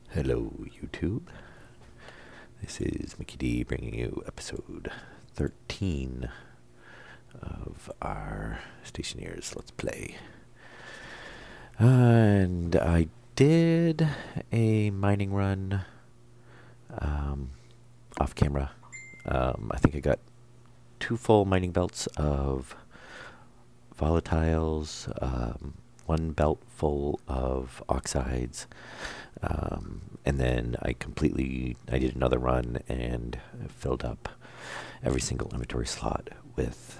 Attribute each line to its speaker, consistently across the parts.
Speaker 1: Hello, YouTube. This is Mickey D bringing you episode 13 of our Stationeers Let's Play. And I did a mining run off camera. I think I got 2 full mining belts of volatiles, 1 belt full of oxides, and then I did another run and filled up every single inventory slot with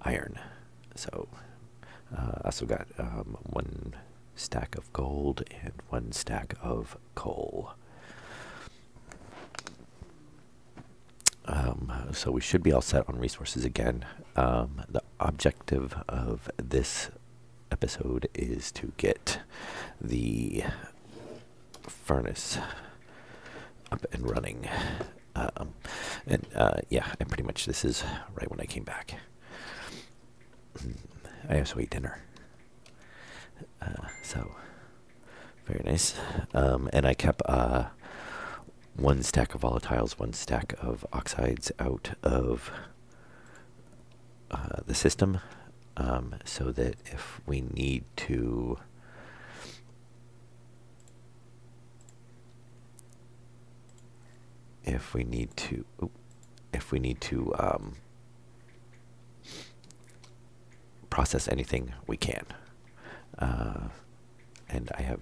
Speaker 1: iron. So I also got 1 stack of gold and 1 stack of coal. So we should be all set on resources again. The objective of this episode is to get the furnace up and running. Yeah, and pretty much this is right when I came back. I also ate dinner. So, very nice. And I kept 1 stack of volatiles, 1 stack of oxides out of the system, so that if we need to process anything, we can. And I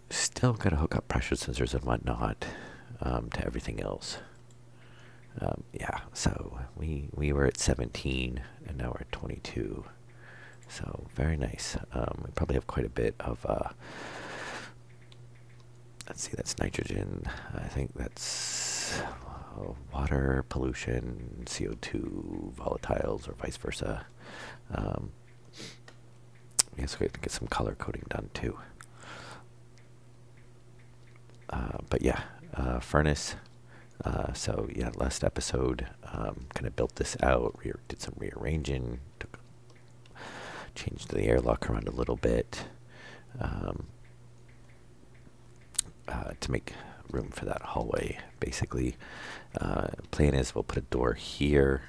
Speaker 1: still got to hook up pressure sensors and whatnot to everything else. Yeah, so we were at 17 and now we're at 22. So very nice. We probably have quite a bit of let's see, that's nitrogen. I think that's water, pollution, CO2, volatiles, or vice versa. I guess we have to get some color coding done too. But yeah, furnace. So yeah, last episode kind of built this out, did some rearranging, changed the airlock around a little bit to make room for that hallway. Basically, plan is we'll put a door here,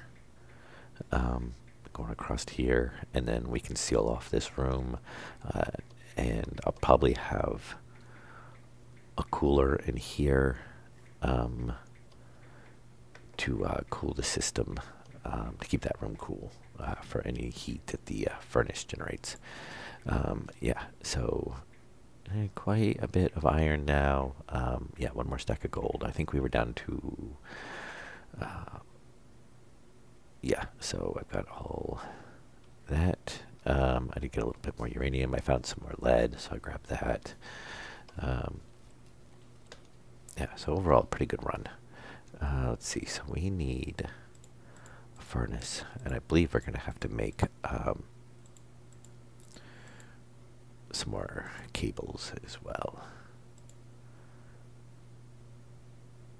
Speaker 1: going across here, and then we can seal off this room, and I'll probably have a cooler in here to cool the system, to keep that room cool for any heat that the furnace generates. Yeah, so quite a bit of iron now. Yeah, 1 more stack of gold. I think we were down to yeah, so I've got all that. I did get a little bit more uranium. I found some more lead, so I grabbed that. Yeah, so overall, pretty good run. Let's see, so we need a furnace, and I believe we're going to have to make some more cables as well.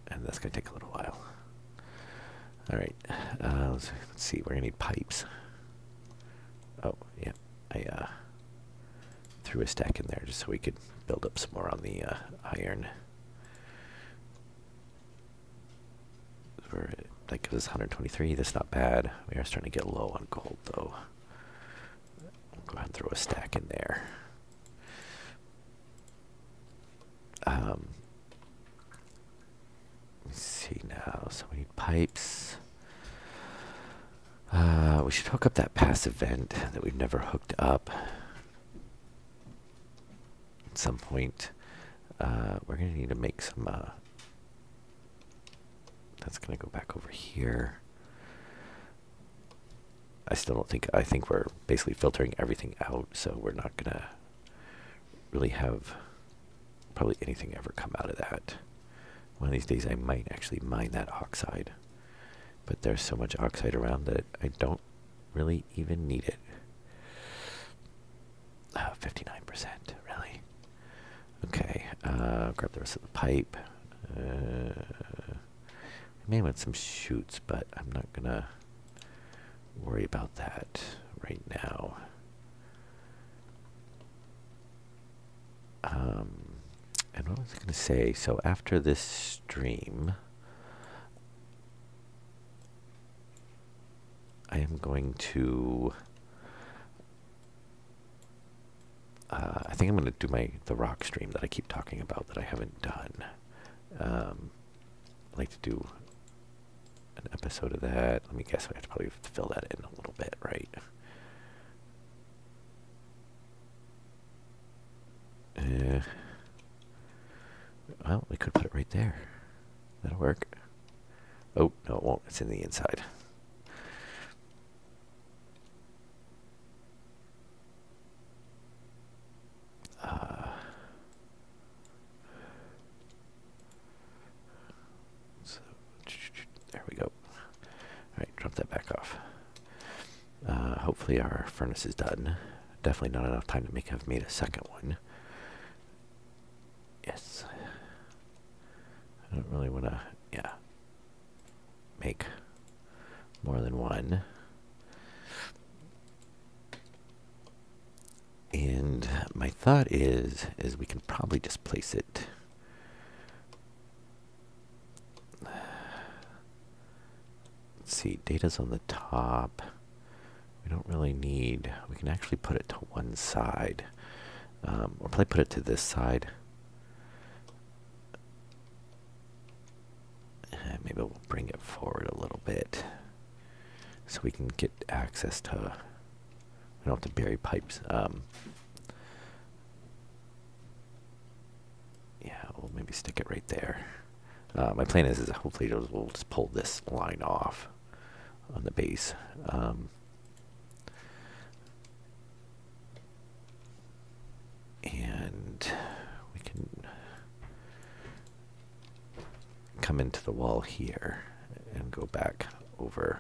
Speaker 1: And that's going to take a little while. Alright, let's see, we're going to need pipes. Oh, yeah, I threw a stack in there just so we could build up some more on the iron. That gives us 123. That's not bad. We are starting to get low on gold, though. I'll go ahead and throw a stack in there. Let's see now. So we need pipes. We should hook up that passive vent that we've never hooked up. At some point, we're going to need to make some. That's going to go back over here. I still don't think, I think we're basically filtering everything out, so we're not going to really have probably anything ever come out of that. One of these days I might actually mine that oxide, but there's so much oxide around that I don't really even need it. 59%, really? Okay, grab the rest of the pipe. I may want some chutes, but I'm not gonna worry about that right now. And what was I going to say? So after this stream, I am going to, I think I'm going to do the rock stream that I keep talking about that I haven't done. I'd like to do an episode of that. Let me guess, I have to probably fill that in a little bit, right? Well, we could put it right there. That'll work. Oh, no, it won't. It's in the inside. So, there we go. All right, drop that back off. Hopefully our furnace is done. Definitely not enough time to have made a second one. Yes. I don't really want to, make more than one. And my thought is we can probably just place it. Let's see, data's on the top. We don't really need, we can actually put it to one side. Or probably put it to this side. Maybe we'll bring it forward a little bit so we can get access to, we don't have to bury pipes. Yeah, we'll maybe stick it right there. My plan is hopefully we'll just pull this line off on the base. And we can come into the wall here and go back over.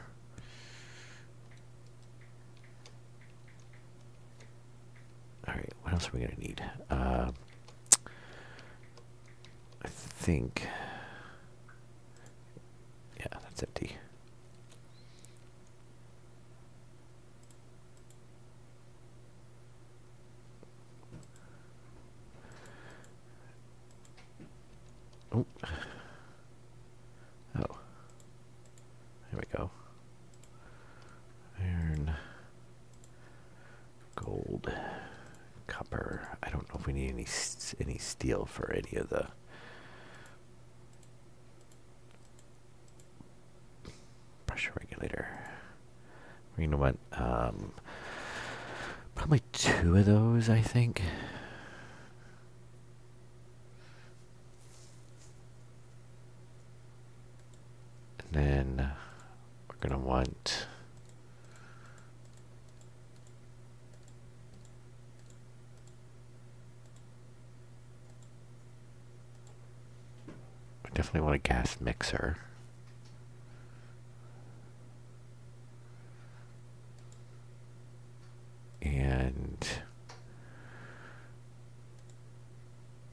Speaker 1: Alright, what else are we going to need? I think, yeah, that's empty. Oh. Oh. There we go. Iron, gold, copper. I don't know if we need any steel for any of the pressure regulator. You know what? Probably 2 of those, I think. And then we're going to want definitely want a gas mixer. And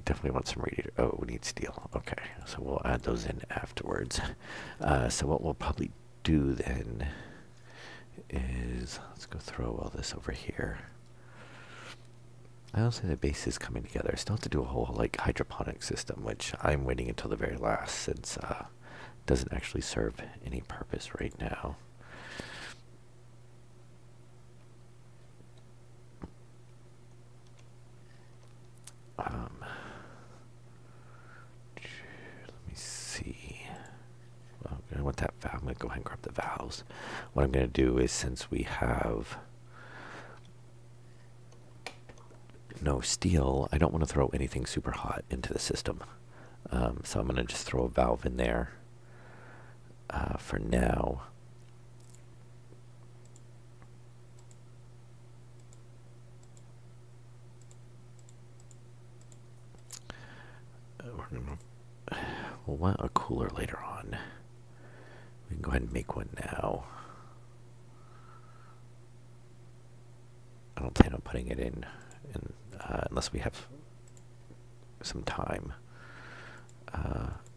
Speaker 1: definitely want some radiator. Oh, we need steel. Okay, so we'll add those in afterwards. So what we'll probably do then is, let's go throw all this over here. I don't say the base is coming together. I still have to do a whole like hydroponic system, which I'm waiting until the very last since it doesn't actually serve any purpose right now. Let me see. Well, I want that valve. I'm going to go ahead and grab the valves. What I'm going to do is, since we have no steel, I don't want to throw anything super hot into the system. So I'm going to just throw a valve in there for now. We'll want a cooler later on. We can go ahead and make one now. I don't plan on putting it in unless we have some time.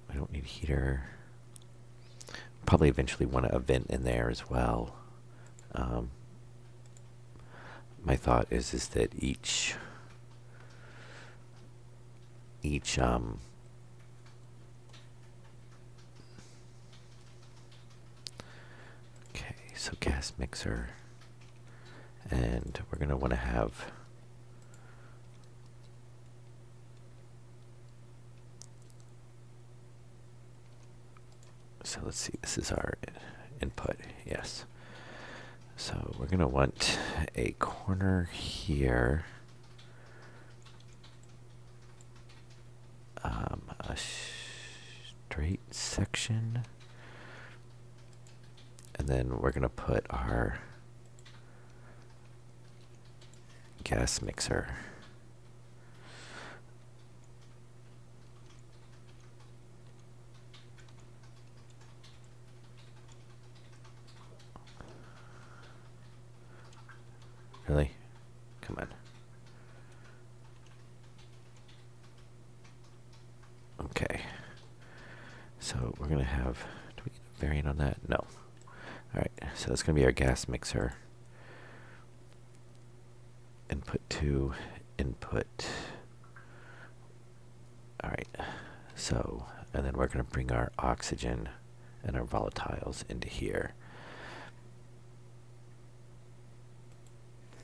Speaker 1: We don't need a heater. Probably eventually want a vent in there as well. My thought is that each each okay, so gas mixer, and we're going to want to have so let's see, this is our input, yes. So we're going to want a corner here, a straight section, and then we're going to put our gas mixer. Really? Come on. Okay. So we're going to have, do we get a variant on that? No. Alright, so that's going to be our gas mixer. Input 2, input. Alright, so, and then we're going to bring our oxygen and our volatiles into here.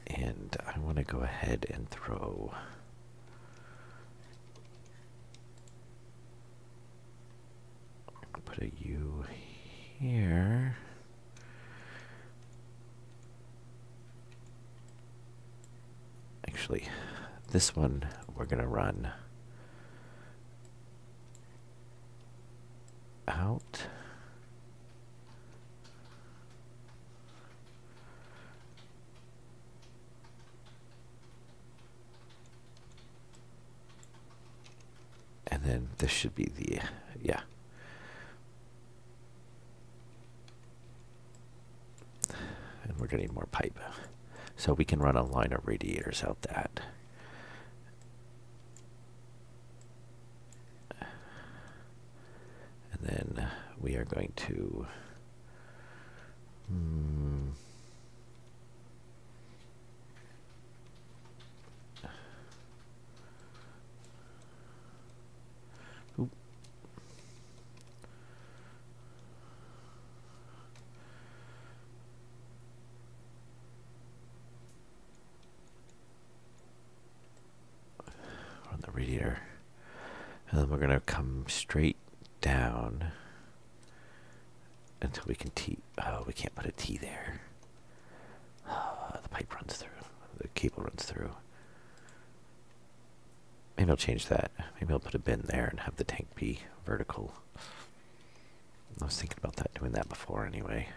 Speaker 1: And I want to go ahead and throw put a U here. Actually, this one we're going to run out. And then this should be the, yeah. And we're going to need more pipe. So we can run a line of radiators out that. And then we are going to on the radiator. And then we're going to come straight down until we can T. Oh, we can't put a T there. The pipe runs through. The cable runs through. Maybe I'll change that. Maybe I'll put a bin there and have the tank be vertical. I was thinking about that, doing that before anyway.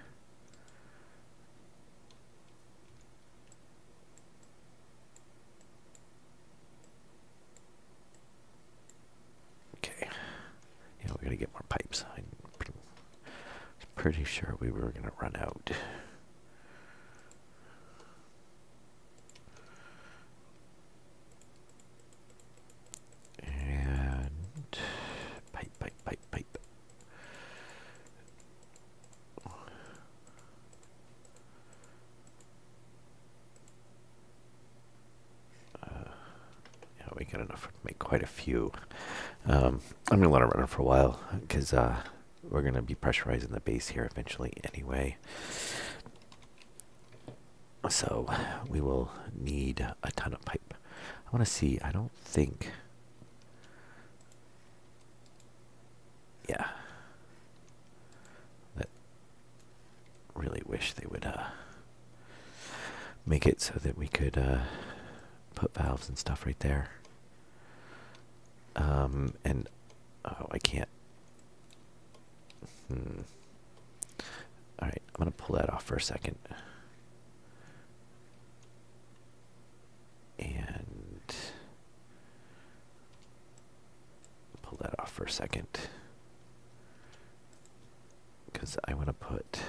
Speaker 1: Okay. Yeah, we gotta get more pipes. I'm pretty sure we were gonna run out. And pipe. Yeah, we got enough to make quite a few. I'm gonna let it run for a while because we're gonna be pressurizing the base here eventually anyway. So we will need a ton of pipe. I want to see. I don't think. Yeah. That really wish they would make it so that we could put valves and stuff right there. And oh, I can't. All right, I'm gonna pull that off for a second. And pull that off for a second. Because I want to put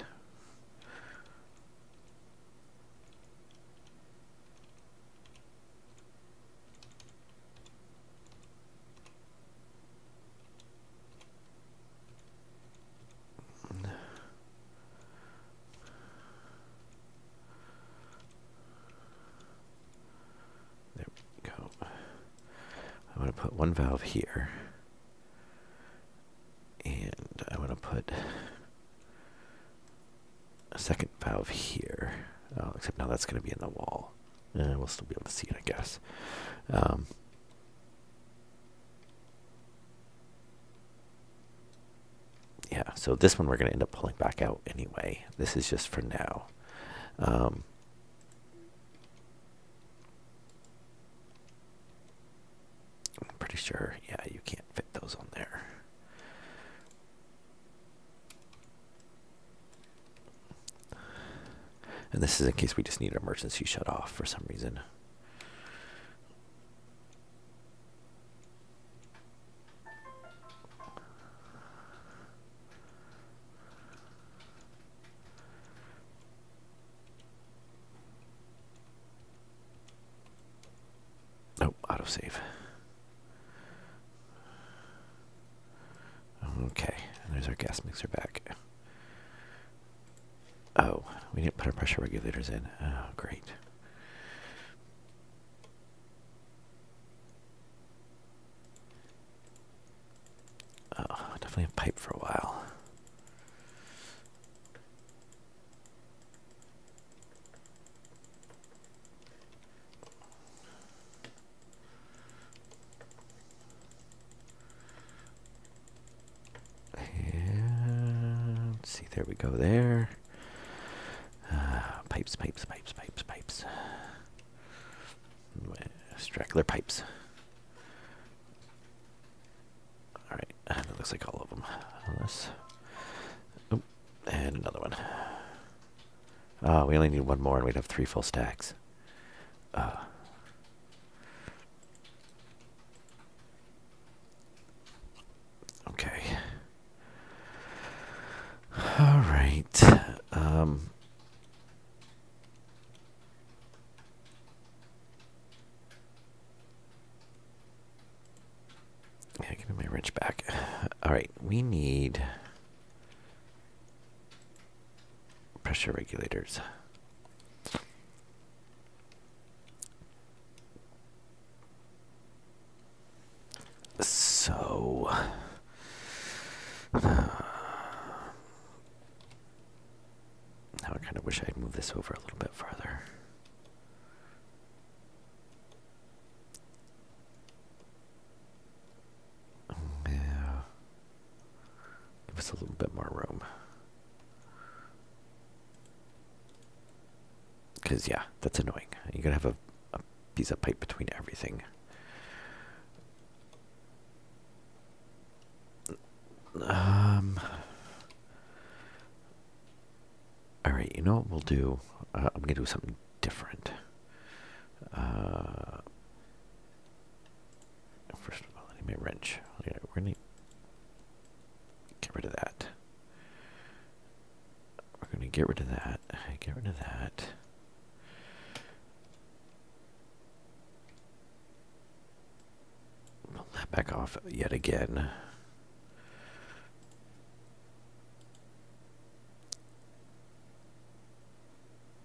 Speaker 1: one valve here. And I want to put a second valve here. Oh, except now that's going to be in the wall. We'll still be able to see it, I guess. Yeah, so this one we're going to end up pulling back out anyway. This is just for now. I'm pretty sure, yeah, you can't fit those on there. And this is in case we just need an emergency shut off for some reason. Oh, autosave. Okay, and there's our gas mixer back. Oh, we didn't put our pressure regulators in. Oh, great. Oh, definitely have pipe for a while. And let's see, there we go there. Pipes, pipes, pipes, pipes, pipes. Straggler pipes. Alright, that looks like all of them. Unless, oh, and another one. Oh, we only need one more and we'd have 3 full stacks. Okay. Alright. Yeah, give me my wrench back. Alright, we need pressure regulators. So, now I kind of wish I'd move this over a little bit farther. Yeah. Give us a little bit more room. Because, yeah, that's annoying. You're going to have a piece of pipe between everything. Alright, you know what we'll do? I'm going to do something different. First of all, I need my wrench. Yeah, we're going to get rid of that. We're going to get rid of that. Get rid of that. Pull that back off yet again.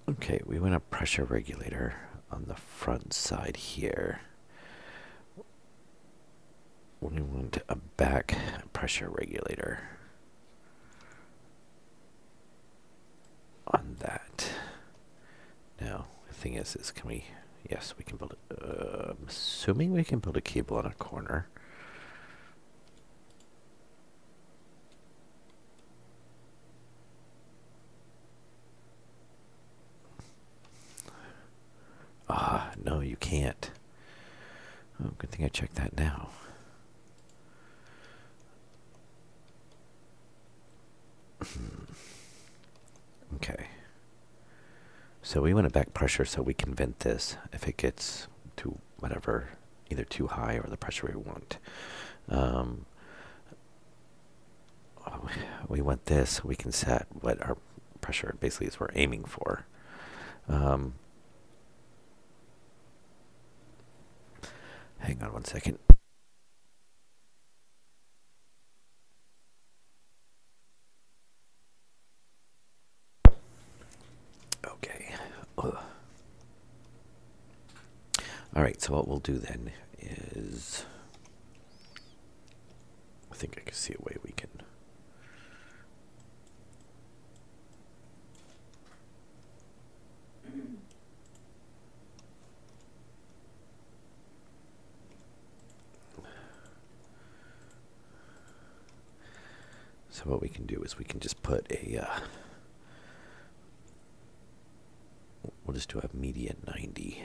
Speaker 1: Okay, we want a pressure regulator on the front side here. We want a back pressure regulator on that. Now, the thing is can we, yes, we can build it. I'm assuming we can build a cable on a corner. No, you can't. Oh, good thing I checked that now. Okay. So we want a back pressure so we can vent this if it gets to whatever, either too high or the pressure we want. We want this so we can set what our pressure basically is we're aiming for. Hang on one second. Okay. Ugh. All right, so what we'll do then is think I can see a way we can. So what we can do is we can just put a, we'll just do a median 90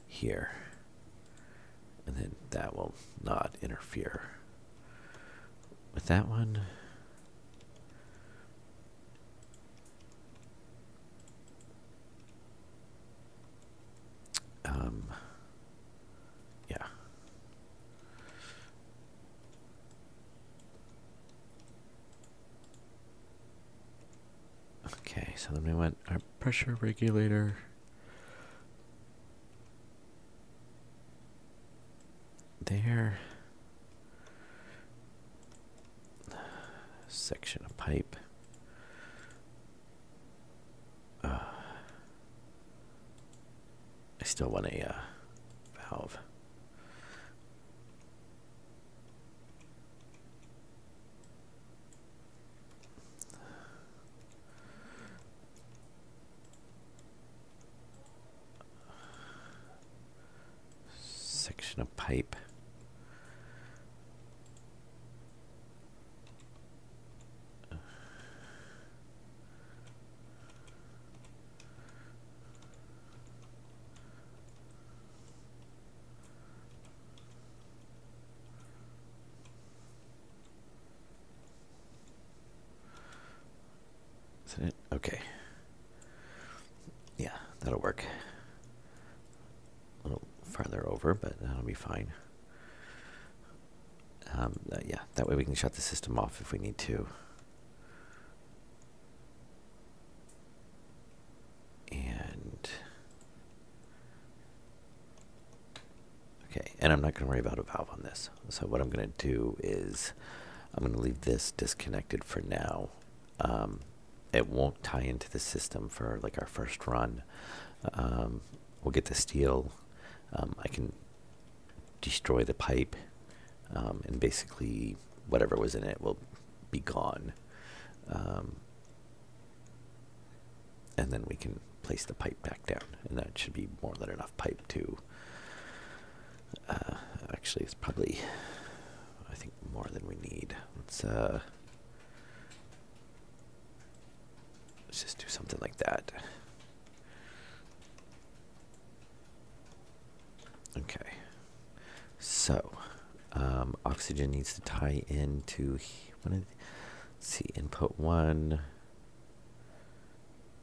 Speaker 1: here. And then that will not interfere with that one. Yeah. Okay, so then we want our pressure regulator. There. Section of pipe. I still want a valve. Section of pipe. Is that it? Okay. Yeah, that'll work. A little farther over, but that'll be fine. Yeah, that way we can shut the system off if we need to. And okay, and I'm not going to worry about a valve on this. So what I'm going to do is I'm going to leave this disconnected for now. It won't tie into the system for like our first run. We'll get the steel. I can destroy the pipe, and basically whatever was in it will be gone. And then we can place the pipe back down, and that should be more than enough pipe to, actually it's probably, I think, more than we need. Let's just do something like that. Okay, so oxygen needs to tie into, let's see, input 1,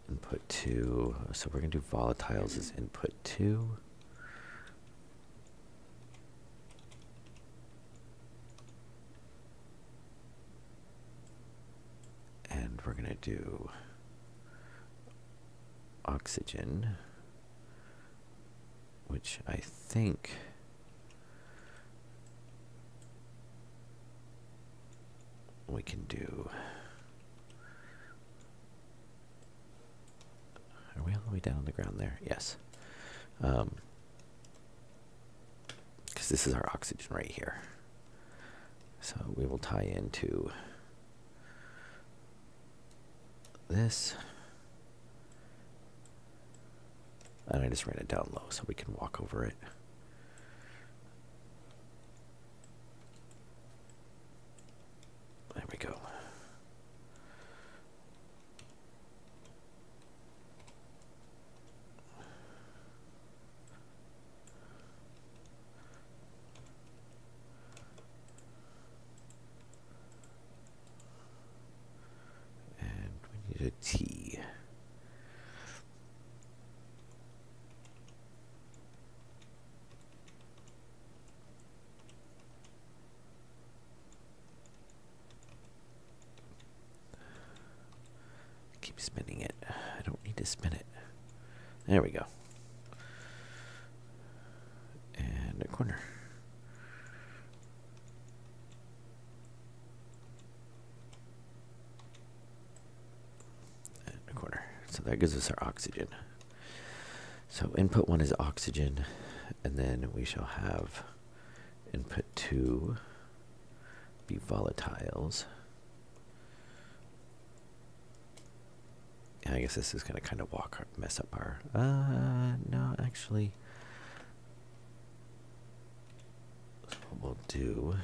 Speaker 1: input 2, so we're going to do volatiles as input 2. And we're going to do oxygen, which I think we can do. Are we all the way down on the ground there? Yes. Because this is our oxygen right here. So we will tie into this. And I just ran it down low so we can walk over it. There we go. And we need a T. Keep spinning it. I don't need to spin it. There we go. And a corner. And a corner. So that gives us our oxygen. So input 1 is oxygen, and then we shall have input 2 be volatiles. And I guess this is going to kind of mess up our... no, actually. So what we'll do...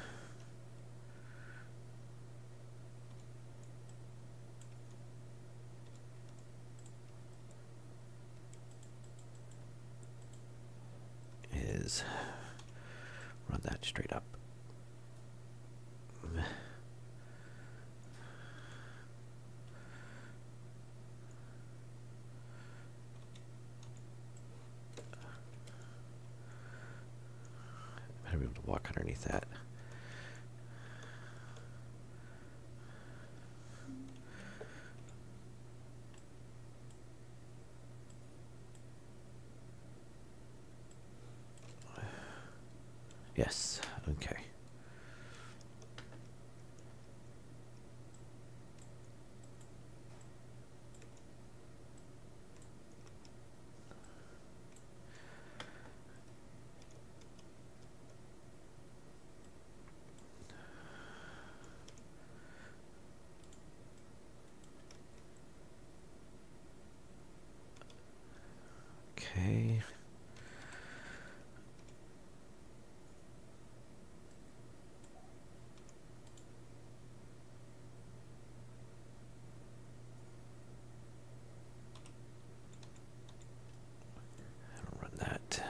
Speaker 1: is run that straight up. Better be able to walk underneath that. Yes, okay. Okay. I'll run that.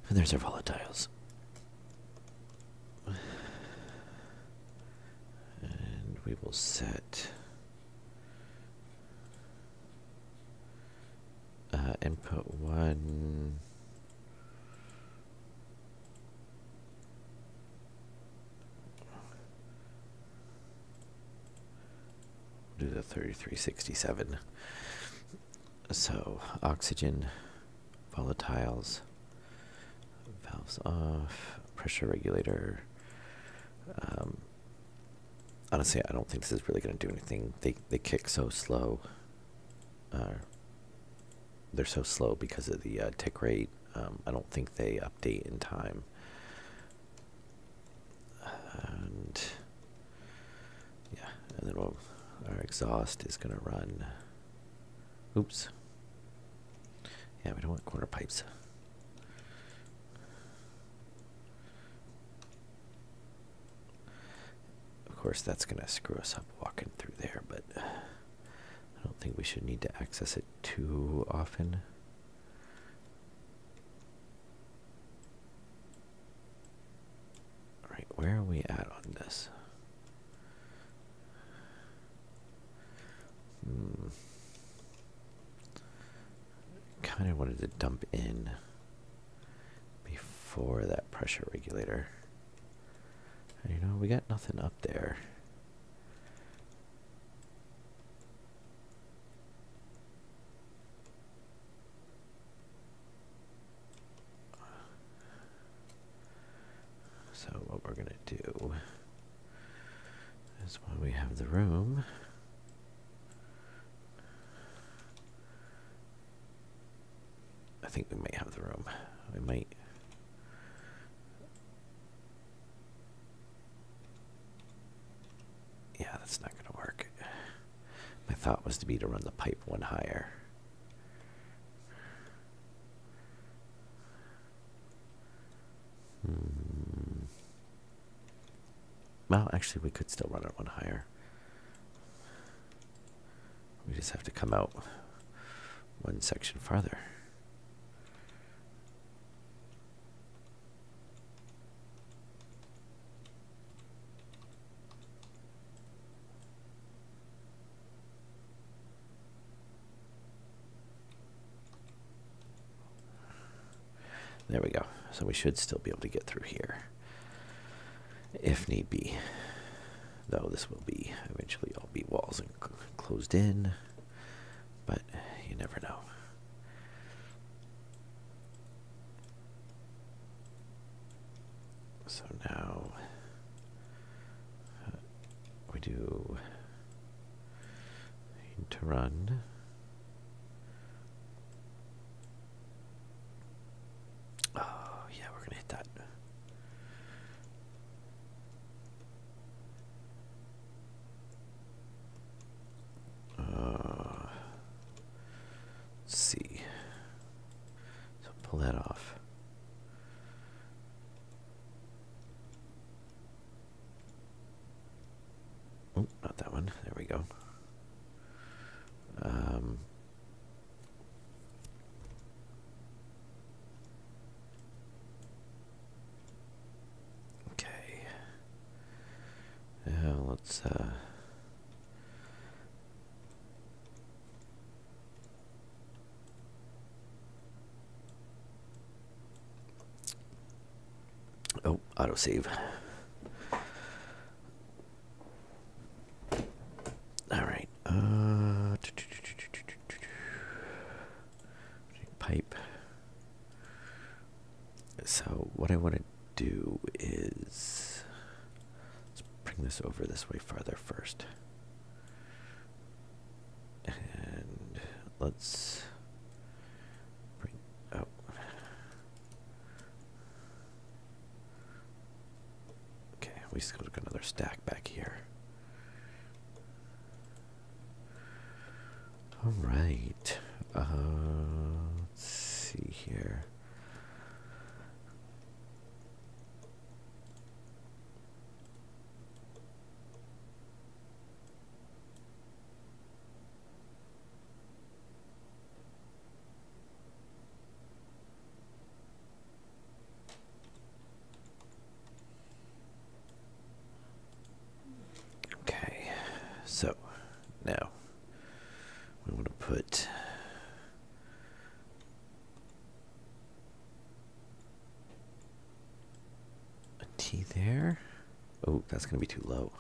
Speaker 1: And there's our volatiles. And we will set input 1. Do the 3367. So oxygen, volatiles, valves off, pressure regulator. Honestly, I don't think this is really going to do anything. They kick so slow. They're so slow because of the tick rate. I don't think they update in time. And yeah, and then our exhaust is going to run. Oops. Yeah, we don't want corner pipes. Of course, that's going to screw us up walking through there, but I don't think we should need to access it too often. All right, where are we at on this? Kind of wanted to dump in before that pressure regulator. You know, we got nothing up there. So what we're going to do is when we have the room, I think we might have the room. We might. Yeah, that's not going to work. My thought was to run the pipe one higher. Well, actually, we could still run it one higher. We just have to come out one section farther. There we go. So we should still be able to get through here, if need be. Though this will be eventually all be walls and closed in, but you never know. So now do to run. Oh, yeah, we're going to hit that. Let's see. So pull that off. Oh, not that one. There we go. Okay. Now let's oh, autosave. All right. Pipe. So what I want to do is let's bring this over this way farther first, and let's bring oh. Okay, we just got another stack back here. All right. Let's see here. Okay, so now we want to put a T there. Oh, that's going to be too low.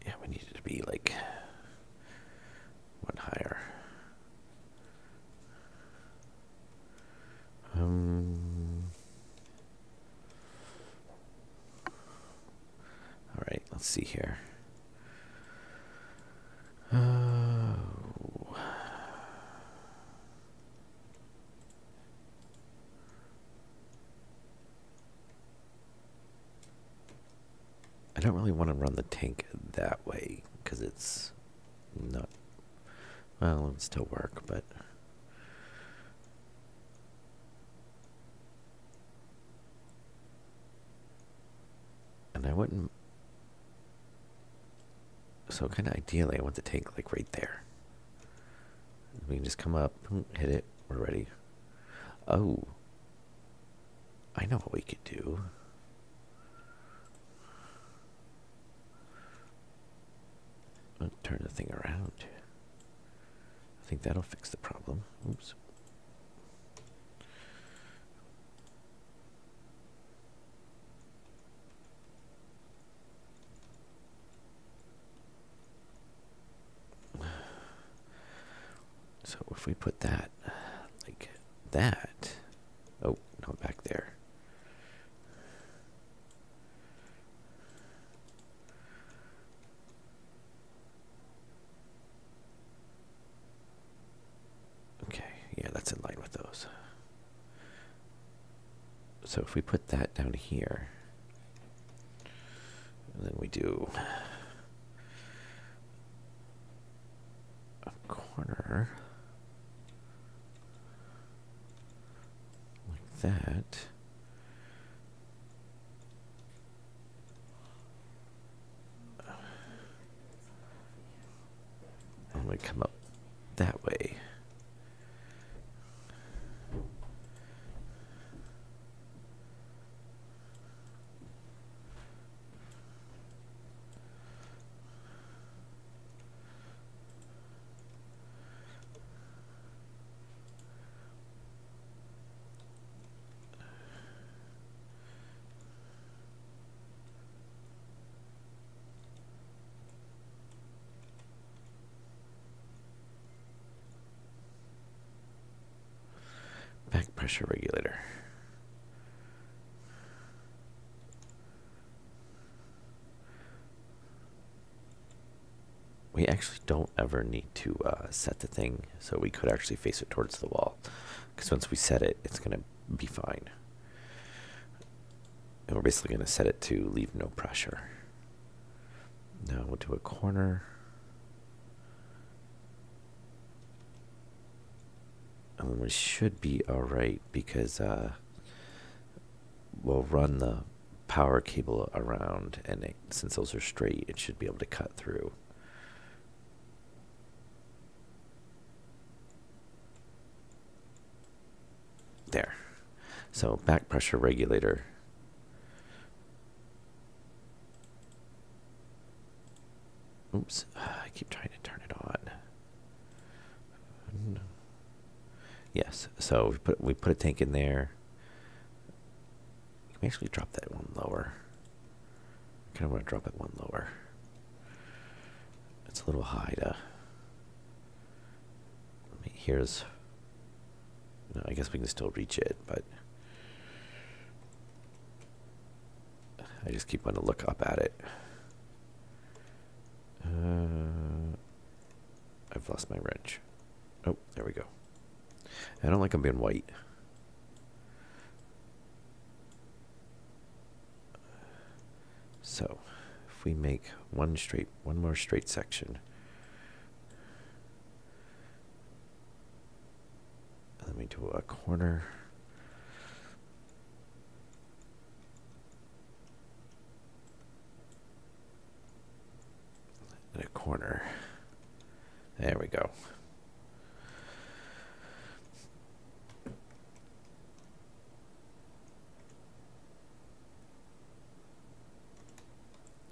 Speaker 1: Yeah, we need it to be like one higher. All right, let's see here. Oh. I don't really want to run the tank that way because it's not, well, it would still work, but and I wouldn't, so kind of ideally I want the tank like right there. We can just come up, hit it, we're ready. Oh, I know what we could do. I'll turn the thing around. I think that'll fix the problem. Oops. So if we put that like that, oh, no, back there. Okay, yeah, that's in line with those. So if we put that down here, and then we do a corner like that. And we come up that way. pressure regulator. We actually don't ever need to set the thing, so we could actually face it towards the wall. Because once we set it, it's going to be fine. And we're basically going to set it to leave no pressure. Now we'll do a corner. And then we should be alright because we'll run the power cable around, and since those are straight, it should be able to cut through. There. So back pressure regulator. Oops, I keep trying to turn it on. No. Yes, so we put a tank in there. Can we actually drop that one lower? I kind of want to drop it one lower. It's a little high to... Here's... No, I guess we can still reach it, but... I just keep wanting to look up at it. I've lost my wrench. Oh, there we go. I don't like them being white. So, if we make one more straight section, let me do a corner. And a corner. There we go.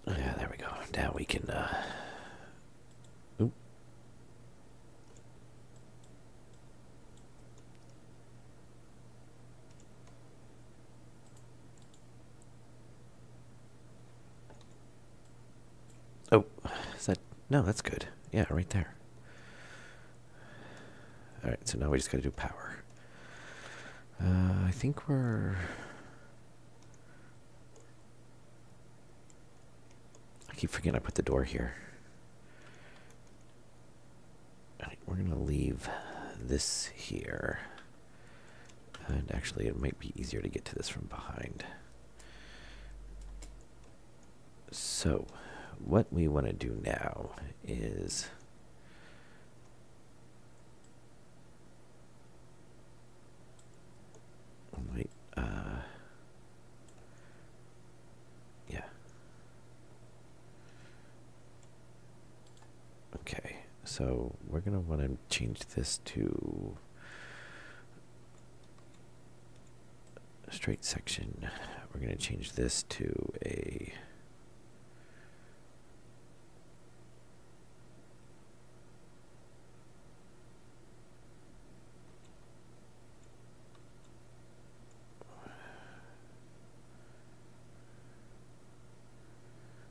Speaker 1: Yeah, there we go. Now we can, oop. Oh, is that, no, that's good. Yeah, right there. All right, so now we just got to do power. I think we're... I keep forgetting I put the door here. All right, we're going to leave this here. And actually, it might be easier to get to this from behind. So, what we want to do now is... Wait, yeah. Okay, so we're going to want to change this to a straight section. We're going to change this to a...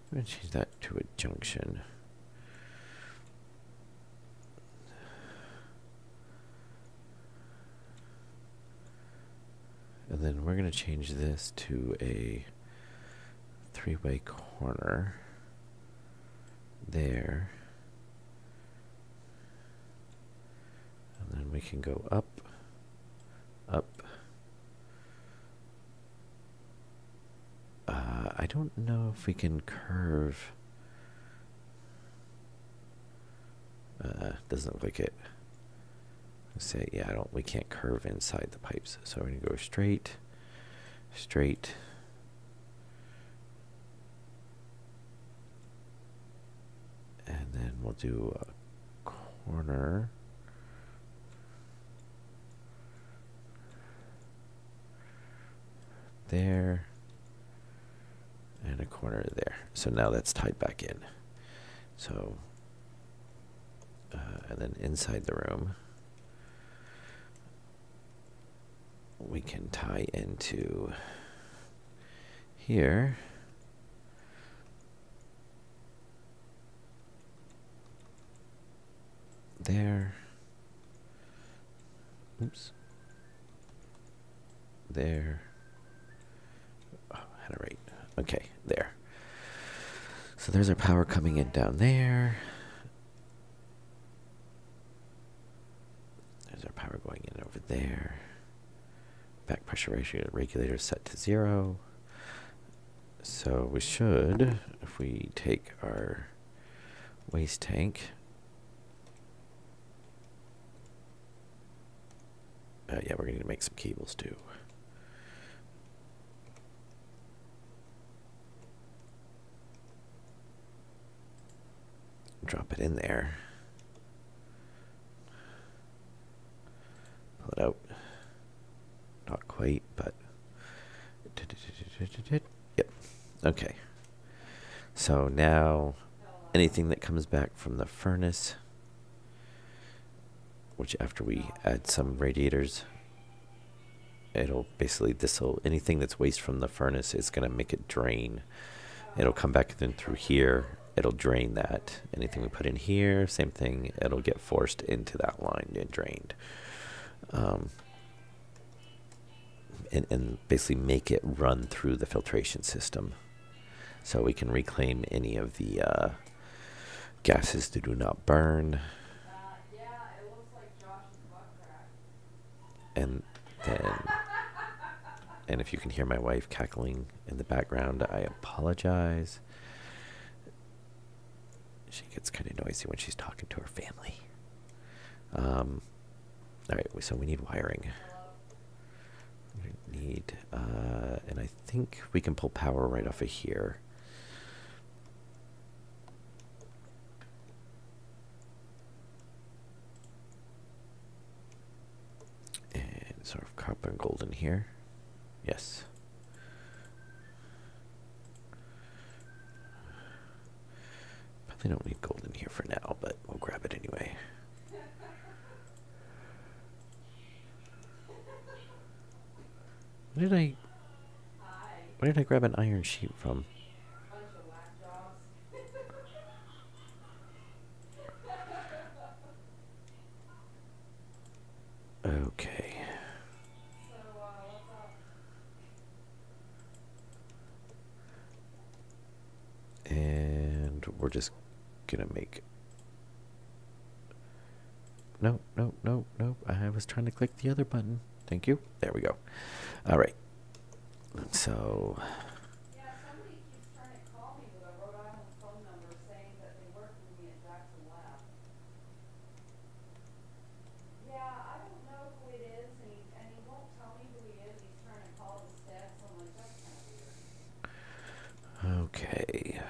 Speaker 1: I'm going to change that to a junction. And then we're going to change this to a three-way corner there. And then we can go up, up. I don't know if we can curve. Doesn't look like it. Let's say, yeah, we can't curve inside the pipes. So we're going to go straight, straight. And then we'll do a corner. There. And a corner there. So now that's tied back in. So, and then inside the room, we can tie into here. There. Oops. there. Oh, I had it right. Okay, there. So there's our power coming in down there. There's our power going in over there. Back pressure regulator set to 0. So we should, if we take our waste tank, yeah, we're going to make some cables too. Drop it in there. Pull it out. Not quite, but yep. Okay. So now anything that comes back from the furnace, which after we add some radiators, it'll basically, anything that's waste from the furnace is going to make it drain. It'll come back in through here. It'll drain that. Anything we put in here, same thing. It'll get forced into that line and drained. And basically make it run through the filtration system. So we can reclaim any of the gases that do not burn.
Speaker 2: Yeah, it looks like Josh's butt crack.
Speaker 1: And then, and if you can hear my wife cackling in the background, I apologize. She gets kind of noisy when she's talking to her family. All right, so we need wiring. We need, and I think we can pull power right off of here. And sort of copper and gold in here. Yes. Probably don't need gold in here for now, but we'll grab it anyway. Where did I grab an iron sheet from?
Speaker 2: Bunch of whack jobs.
Speaker 1: Okay.
Speaker 2: So, what's up?
Speaker 1: And we're just gonna make... No. I was trying to click the other button. Thank you. There we go. All right. So...
Speaker 2: Yeah, somebody keeps trying to call me with a Rhode Island phone number saying that they work with me at Jackson Lab. Yeah, I don't know who it is, and he won't tell me who he is. He's trying to call the stats. I'm like, that's kind of weird.
Speaker 1: Okay.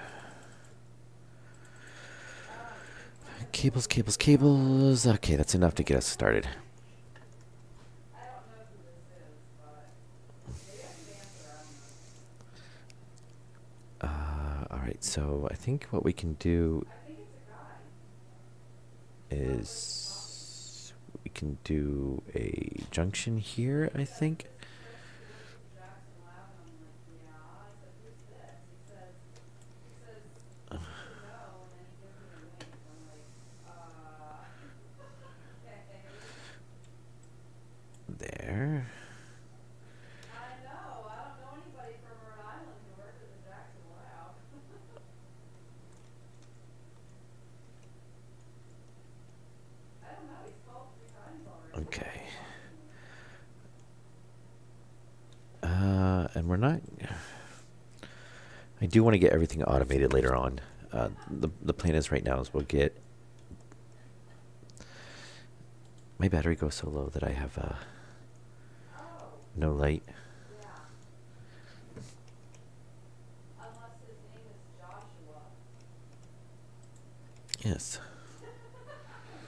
Speaker 1: Cables. Okay, that's enough to get us started.
Speaker 2: I don't know who this is, but maybe I can answer. I don't know.
Speaker 1: All right, so I think what we can do
Speaker 2: I think it's a guy.
Speaker 1: is we can do a junction here, I think.
Speaker 2: Jackson Lab, and I'm like, yeah. I said, who's this? He says, no, and then he gives me a link. I'm like, okay.
Speaker 1: There.
Speaker 2: I know. I don't know anybody from Rhode Island who worked at the Jackson Lab. I don't know. He's called 3 times already.
Speaker 1: Okay. And we're not... I do want to get everything automated later on. The plan is right now is we'll get... My battery goes so low that I have no light.
Speaker 2: Yeah. Unless his name is Joshua.
Speaker 1: Yes.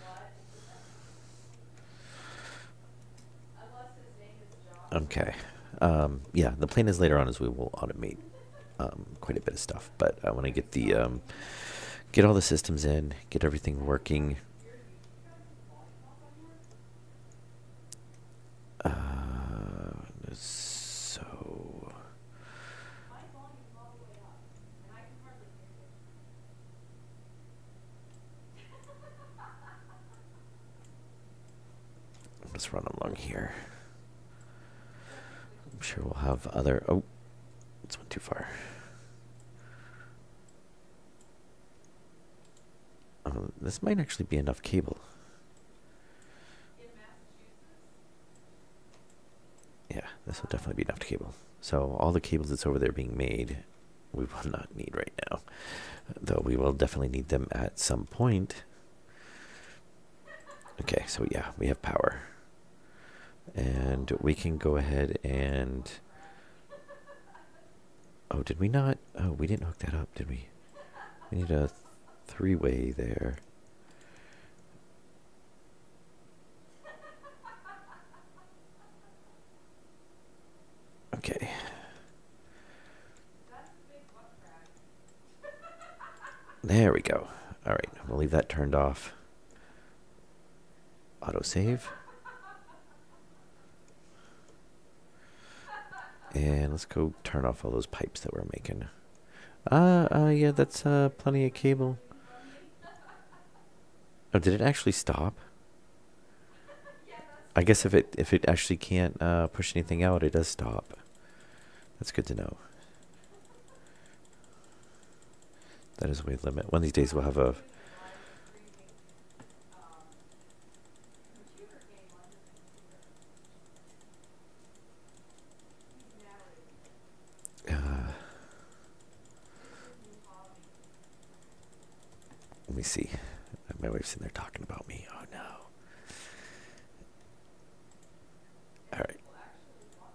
Speaker 2: What? Unless his name is Joshua.
Speaker 1: Okay. Yeah, the plan is later on is we will automate quite a bit of stuff, but I want to get the get all the systems in, get everything working. So
Speaker 2: My volume's all the way up, and I can hardly hear you.
Speaker 1: I'll just run along here. of other... Oh, this went too far. Oh, this might actually be enough cable.
Speaker 2: In Massachusetts?
Speaker 1: Yeah, this will definitely be enough cable. So all the cables that's over there being made, we will not need right now. Though we will definitely need them at some point. Okay, so yeah, we have power. And we can go ahead and... Oh, did we not? Oh, we didn't hook that up, did we? We need a three-way there. Okay.
Speaker 2: That's a big butt crack.
Speaker 1: There we go. All right, we'll leave that turned off. Autosave. And let's go turn off all those pipes that we're making. Yeah, that's plenty of cable.
Speaker 2: From me?
Speaker 1: Oh, did it actually stop?
Speaker 2: Yeah, that's
Speaker 1: I guess if it actually can't push anything out, it does stop. That's good to know. That is a weight limit. One of these days we'll have a...
Speaker 2: doing a live streaming computer game on his computer. He's narrating.
Speaker 1: Uh,
Speaker 2: It's his new hobby.
Speaker 1: let me see. My wife's in there talking about me. Oh no. All right.
Speaker 2: People actually watch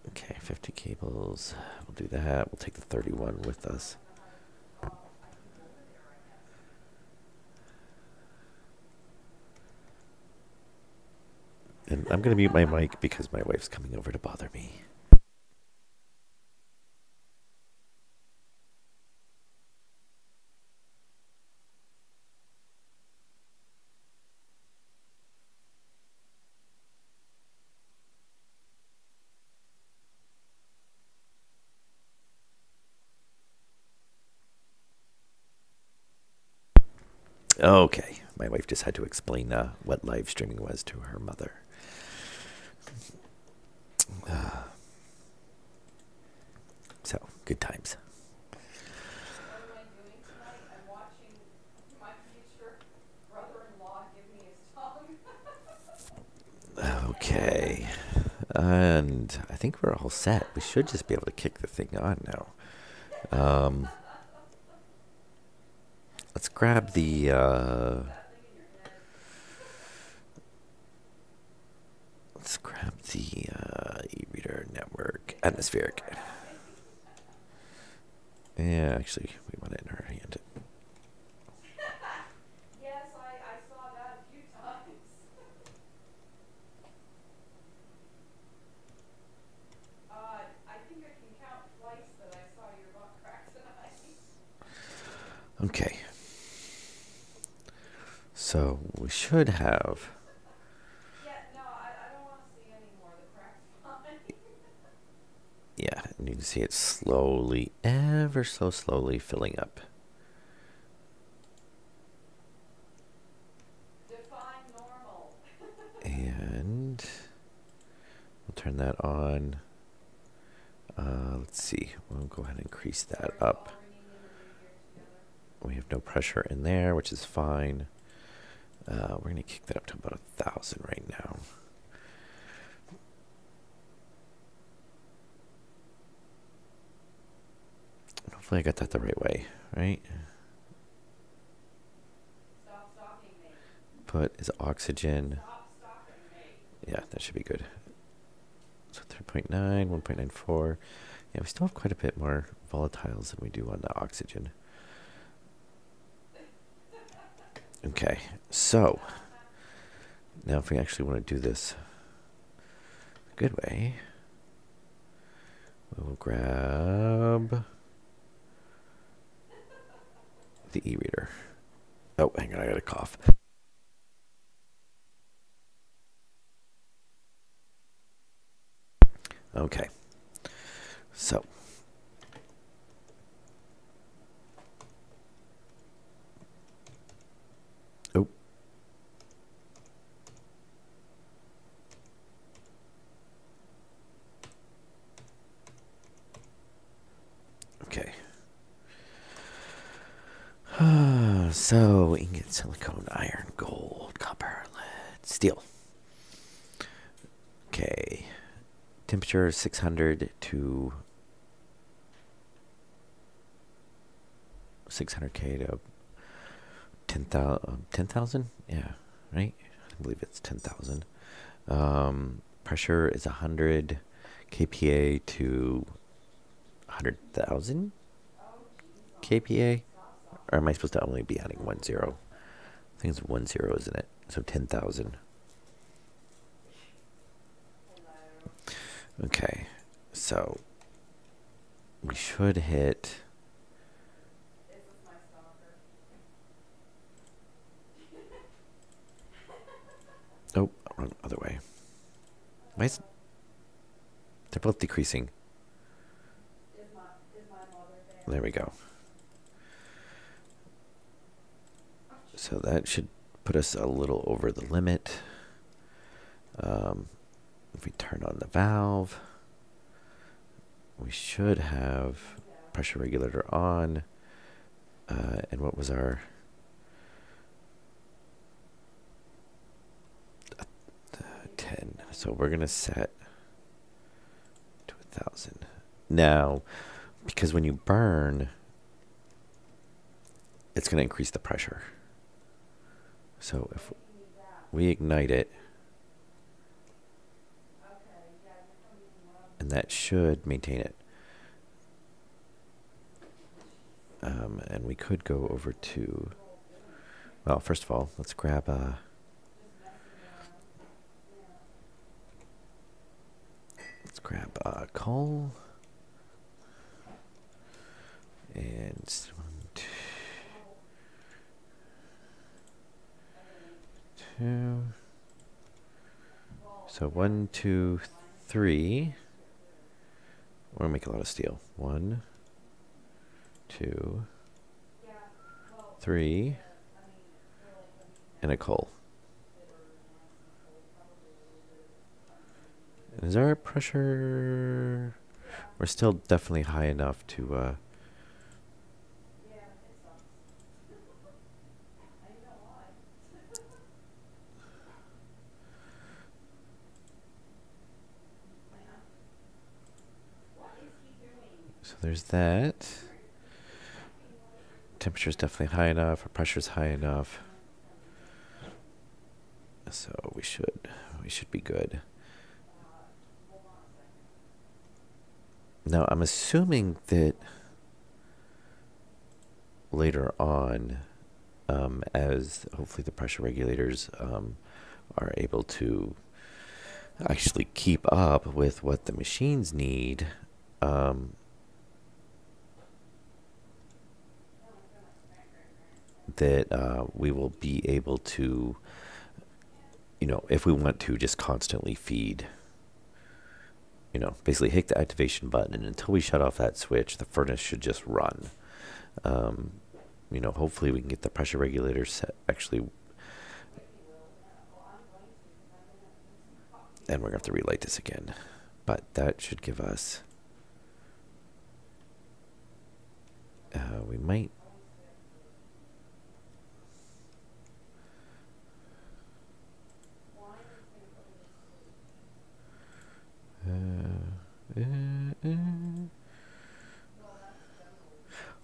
Speaker 2: it.
Speaker 1: Okay, 50 cables. We'll do that. We'll take the 31 with us.
Speaker 2: I can go over there, I guess.
Speaker 1: And I'm going to mute my mic because my wife's coming over to bother me. Okay, my wife just had to explain what live streaming was to her mother. So, good times.
Speaker 2: What am I doing tonight? I'm watching my future brother-in-law give me his tongue.
Speaker 1: Okay. And I think we're all set. We should just be able to kick the thing on now. Let's grab the...
Speaker 2: That thing in your head.
Speaker 1: let's grab the e-reader network atmospheric. Yeah, actually, we want it in our hand.
Speaker 2: Yes, I saw that a few times. I think I can count twice that I saw your butt crack tonight.
Speaker 1: Okay. So we should have...
Speaker 2: Yeah, no, I don't want to see any more. The crack's fine.
Speaker 1: Yeah, and you can see it slowly, ever so slowly filling up.
Speaker 2: Define normal.
Speaker 1: And we'll turn that on. Let's see. We'll go ahead and increase that
Speaker 2: Sorry,
Speaker 1: up.
Speaker 2: all ringing in the new year together.
Speaker 1: We have no pressure in there, which is fine. We're going to kick that up to about 1,000 right now. Hopefully I got that the right way, right?
Speaker 2: Stop stalking me.
Speaker 1: Put is oxygen.
Speaker 2: Stop stalking me.
Speaker 1: Yeah, that should be good. So 3.9, 1.94. Yeah, we still have quite a bit more volatiles than we do on the oxygen. Okay, so now if we actually want to do this a good way, we'll grab the e-reader. Oh, hang on, I got a cough. Okay, so oh, So ingot, silicone, iron, gold, copper, lead, steel. Okay. Temperature 600 to 600K to 10,000. 10,000? Yeah, right? I believe it's 10,000. Pressure is 100 kPa to 100,000 kPa. Or am I supposed to only be adding 10? I think it's 10, isn't it? So 10,000. Okay, so we should hit. Oh, wrong other way. Why is they're both decreasing? There we go. So that should put us a little over the limit. If we turn on the valve, we should have pressure regulator on. And what was our 10? So we're gonna set to 1,000 now, because when you burn, it's gonna increase the pressure. So if we ignite it, and that should maintain it. And we could go over to, well, first of all, let's grab coal. And 1, 2. So 1, 2, 3. We're gonna make a lot of steel. 1, 2, 3, and a coal. Is our pressure? We're still definitely high enough to. So there's that. Temperature's definitely high enough. Our pressure's high enough. So we should be good. Now I'm assuming that later on, as hopefully the pressure regulators are able to actually keep up with what the machines need, that we will be able to, if we want to, just constantly feed. Basically hit the activation button, and until we shut off that switch, the furnace should just run. Hopefully we can get the pressure regulator set actually. And we're going to have to relight this again. But that should give us. We might.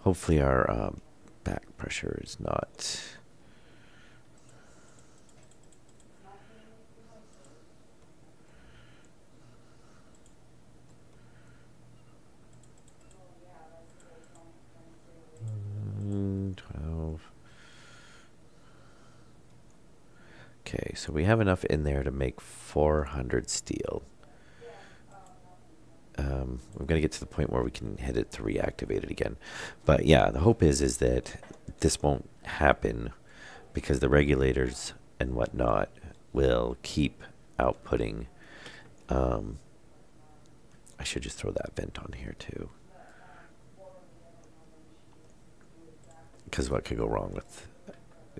Speaker 1: Hopefully our back pressure is not. Okay, so we have enough in there to make 400 steel. We're going to get to the point where we can hit it to reactivate it again. But yeah, the hope is that this won't happen, because the regulators and whatnot will keep outputting. I should just throw that vent on here too. Because what could go wrong with,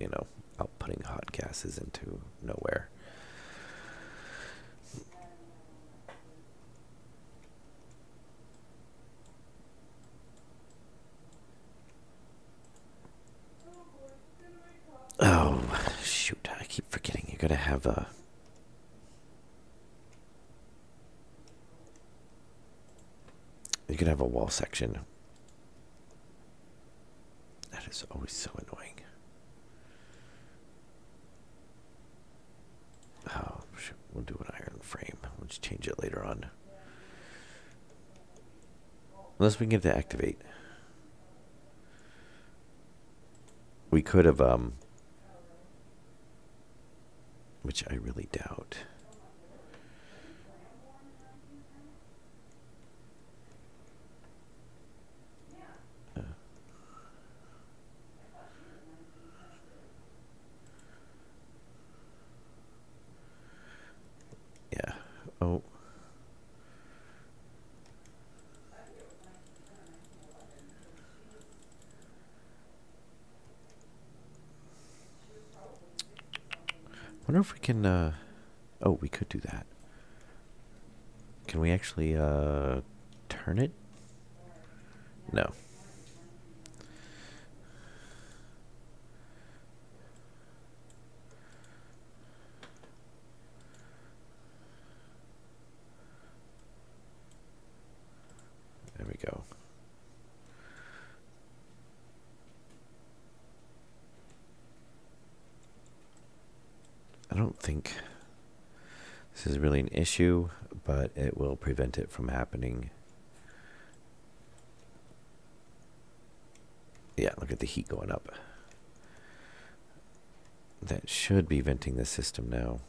Speaker 1: outputting hot gases into nowhere? gotta have a... You could have a wall section. That is always so annoying. Oh, we'll do an iron frame. We'll just change it later on. Unless we can get it to activate. We could have, which I really doubt. Yeah. Oh. Wonder if we can, oh, we could do that. Can we actually, turn it? No. There we go. I don't think this is really an issue, but it will prevent it from happening. Yeah, look at the heat going up. That should be venting the system now.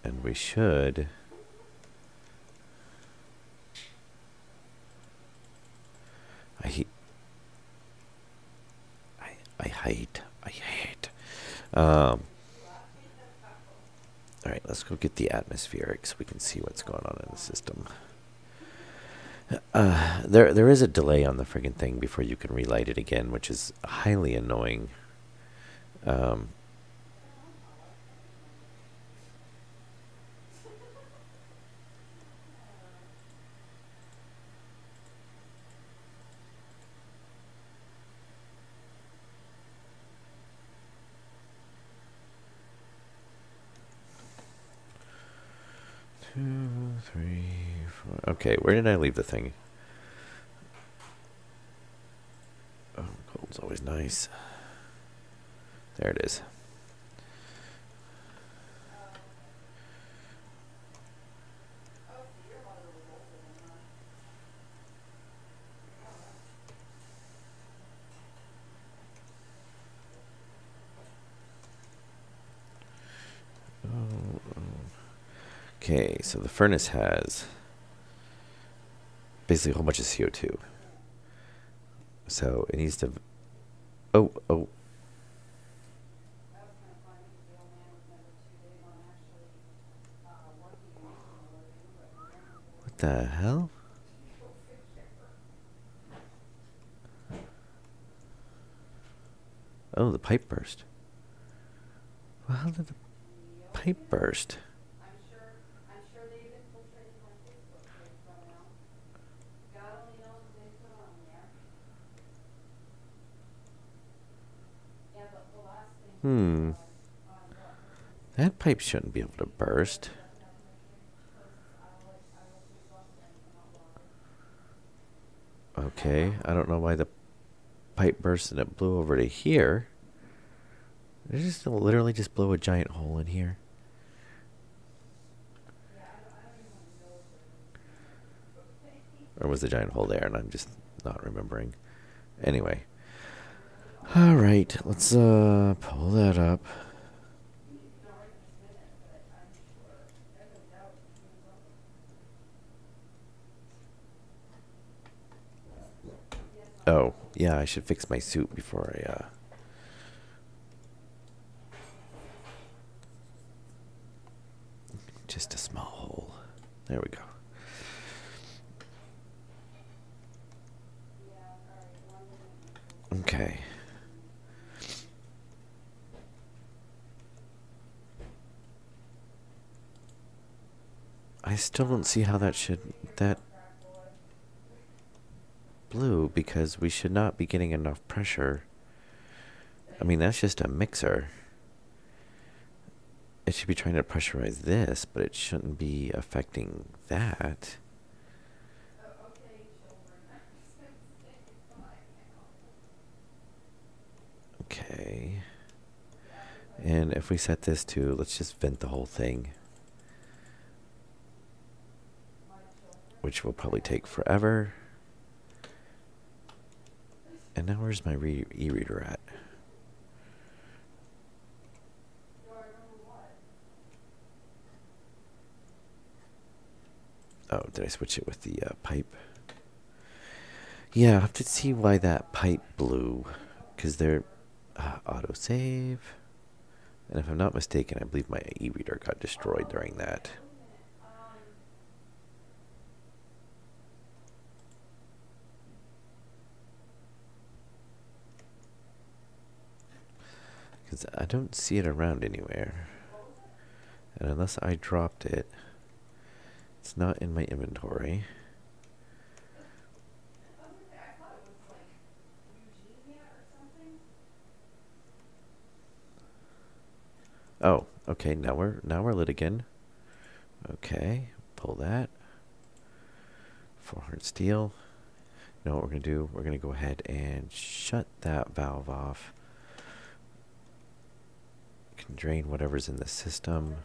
Speaker 1: And we should... I hate... Alright, let's go get the atmospheric so we can see what's going on in the system. There is a delay on the friggin' thing before you can relight it again, which is highly annoying. Two, three, four. Okay, where did I leave the thing? Oh, gold's always nice. There it is. Okay, so the furnace has basically a whole bunch of CO2. So it needs to... Oh.
Speaker 2: That was kind of funny because the old man was never too big on actually working on the living, but
Speaker 1: What the hell? Oh, the pipe burst. Well, how did the pipe burst?
Speaker 2: I'm sure they've infiltrated my Facebook page by now. God only knows what they put on there. Yeah, but the last thing
Speaker 1: That pipe shouldn't be able to burst. Okay, I don't know why the pipe burst and it blew over to here. It just literally just blew a giant hole in here. Or was the giant hole there and I'm just not remembering? Anyway. Alright, let's pull that up. Oh, yeah, I should fix my suit before I just a small hole. There we go. Okay. I still don't see how that blew, because we should not be getting enough pressure I mean, that's just a mixer. It should be trying to pressurize this, but it shouldn't be affecting that.
Speaker 2: Okay, children. I'm just gonna say goodbye now.
Speaker 1: Okay.
Speaker 2: Yeah,
Speaker 1: And if we set this to, let's just vent the whole thing,
Speaker 2: my children.
Speaker 1: which will probably take forever. And now where's my e-reader at?
Speaker 2: Do I remember what?
Speaker 1: Oh, did I switch it with the pipe? Yeah, I have to see why that pipe blew. Because they're autosave. And if I'm not mistaken, I believe my e-reader got destroyed during that. Because I don't see it around anywhere. And unless I dropped it, it's not in my inventory.
Speaker 2: I was gonna say, I thought it was like Eugenia or something.
Speaker 1: Oh, okay, now we're lit again. Okay, pull that. 400 steel. You know what we're gonna do? We're gonna go ahead and shut that valve off. Can drain whatever's in the system.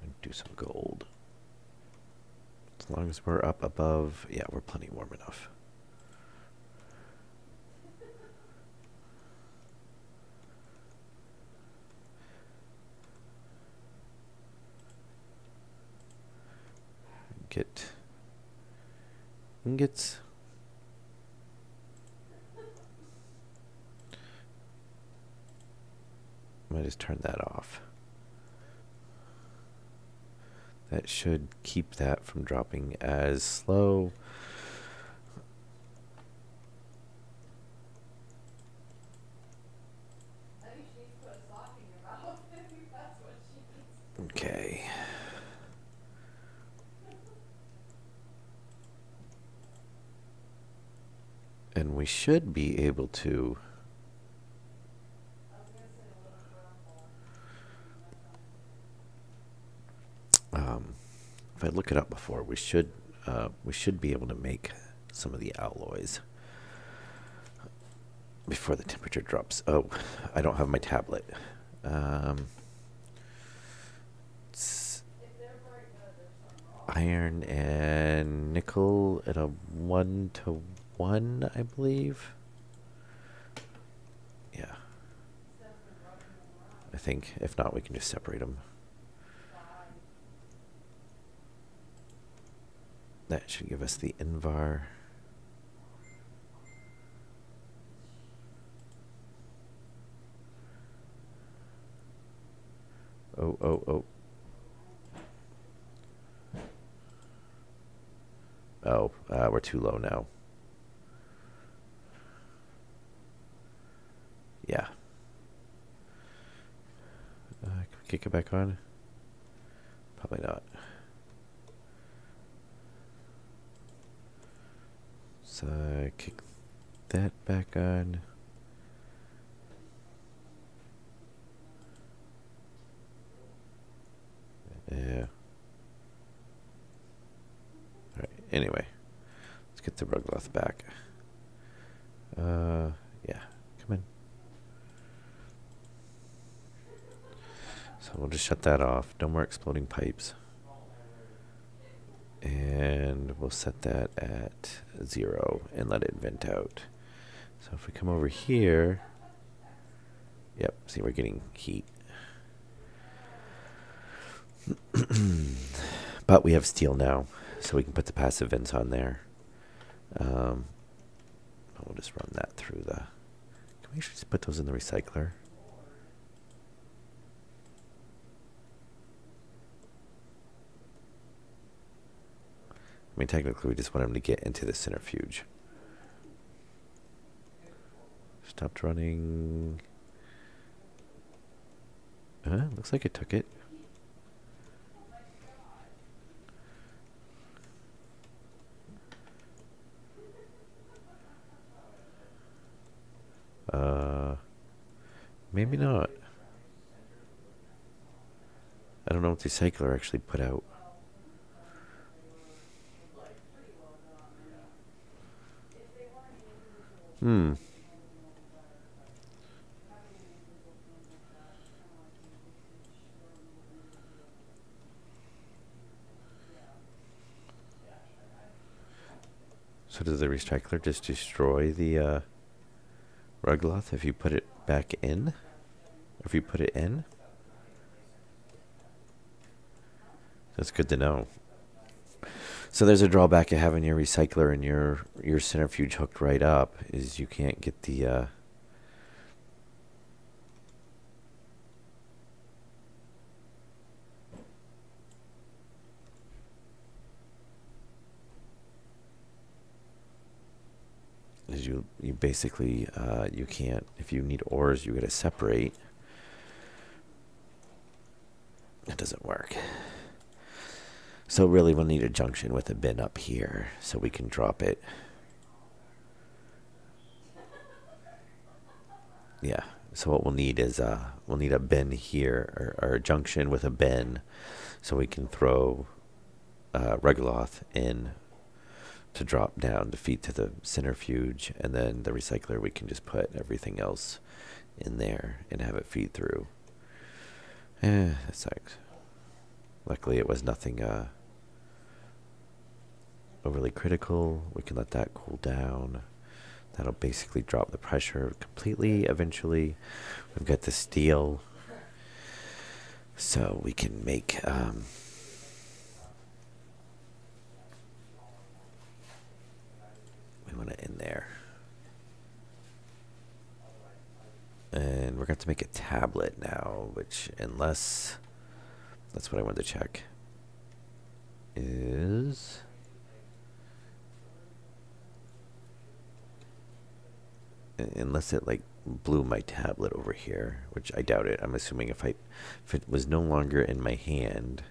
Speaker 1: And do some gold. As long as we're up above, yeah, we're plenty warm enough. Get ingots. Might just turn that off. That should keep that from dropping as slow.
Speaker 2: I think she needs to put a sock in your mouth. I think that's what she needs.
Speaker 1: Okay. And we should be able to.
Speaker 2: I was gonna say a little grumble.
Speaker 1: If I look it up before, we should be able to make some of the alloys before the temperature drops. Oh, I don't have my tablet. It's
Speaker 2: If they're very good, there's something wrong.
Speaker 1: iron and nickel at a 1-to-1, I believe. Yeah,
Speaker 2: Steph's been rubbing them around.
Speaker 1: I think. If not, we can just separate them.
Speaker 2: Bye.
Speaker 1: That should give us the Invar. Oh, oh, oh. Oh, we're too low now. Yeah. Can we kick it back on? Probably not. So kick that back on. Yeah. Alright, anyway. Let's get the rug cloth back. Yeah, come in. So we'll just shut that off. No more exploding pipes. And we'll set that at 0 and let it vent out. So if we come over here, yep, see we're getting heat. But we have steel now, so we can put the passive vents on there. We'll just run that through the... Can we actually just put those in the recycler? I mean, technically, we just want them to get into the centrifuge. Stopped running. Looks like it took it. Maybe not. I don't know what the recycler actually put out. Hmm. So does the recycler just destroy the rug cloth if you put it back in? If you put it in? That's good to know. So there's a drawback of having your recycler and your centrifuge hooked right up is you can't get the is you basically you can't, if you need ores you gotta separate. It doesn't work. So really we'll need a junction with a bin up here so we can drop it. Yeah. So what we'll need is we'll need a bin here, or a junction with a bin, so we can throw Regoloth in to drop down to feed to the centrifuge, and then the recycler we can just put everything else in there and have it feed through. That sucks. Luckily it was nothing overly critical. We can let that cool down. That'll basically drop the pressure completely eventually. We've got the steel, so we can make we want it in there. And we're going to make a tablet now, which, unless, that's what I wanted to check, is unless it like blew my tablet over here, which I doubt it. I'm assuming if it was no longer in my hand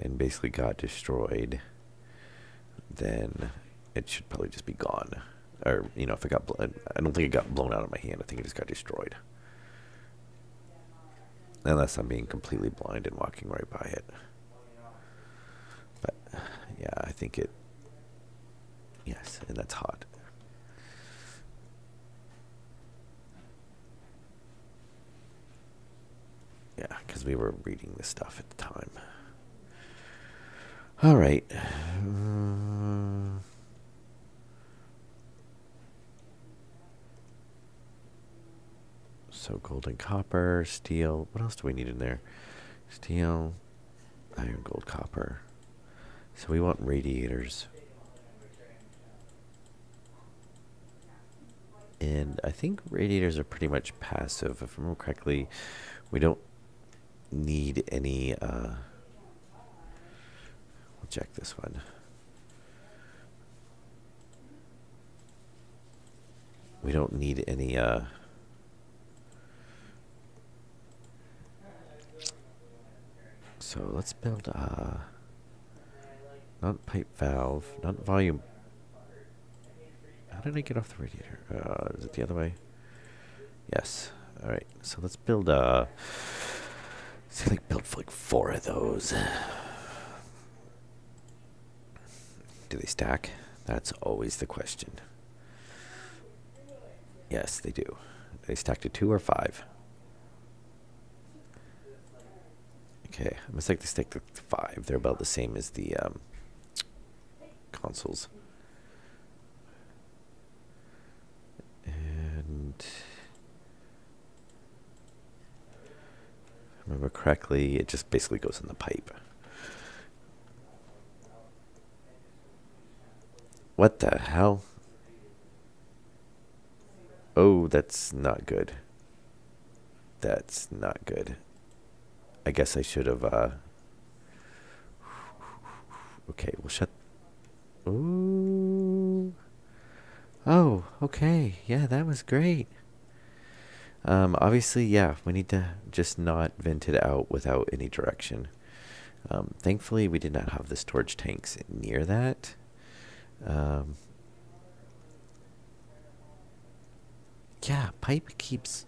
Speaker 1: and basically got destroyed, then it should probably just be gone. Or, you know, if it got I don't think it got blown out of my hand. I think it just got destroyed. Unless I'm being completely blind and walking right by it. But, yeah, I think it, yes, and that's hot. Yeah, because we were reading this stuff at the time. All right. So gold and copper, steel. What else do we need in there? Steel, iron, gold, copper. So we want radiators. And I think radiators are pretty much passive. If I remember correctly, we don't need any, we'll check this one. We don't need any, so let's build, not pipe valve, not volume. How did I get off the radiator? Is it the other way? Yes. All right. So let's build, like build like 4 of those. Do they stack? That's always the question. Yes, they do. They stack to 2 or 5. Okay, it looks like they stick to 5. They're about the same as the consoles. And if I remember correctly, it just basically goes in the pipe. What the hell? Oh, that's not good. That's not good. I guess I should have, okay, we'll shut. Ooh. Oh, okay. Yeah, that was great. Obviously, yeah, we need to just not vent it out without any direction. Thankfully, we did not have the storage tanks near that. Yeah, pipe keeps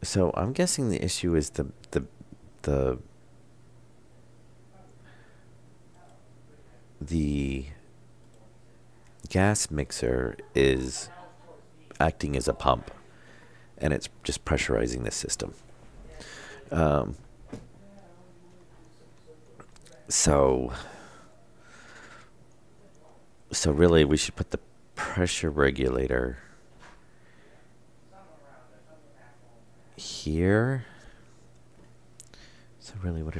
Speaker 1: So I'm guessing the issue is the the gas mixer is acting as a pump, and it's just pressurizing the system. Um, so so really, we should put the pressure regulator here. So really, what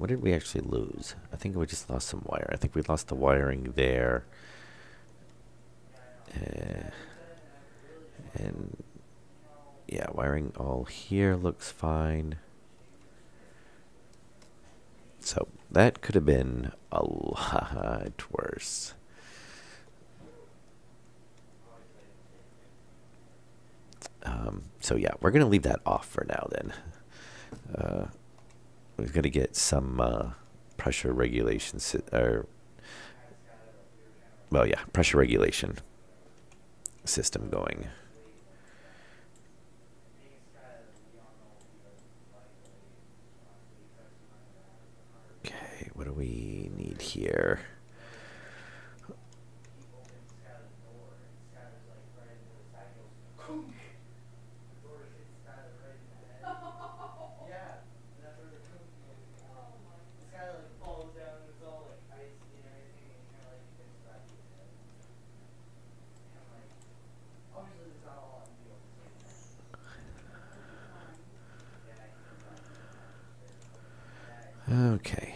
Speaker 1: did we actually lose? I think we just lost some wire. I think we lost the wiring there, uh, and yeah, wiring all here looks fine. So that could have been a lot worse. So yeah, we're gonna leave that off for now. Then we've got to get some pressure regulation, or well, yeah, pressure regulation system going. Okay, what do we need here? Okay.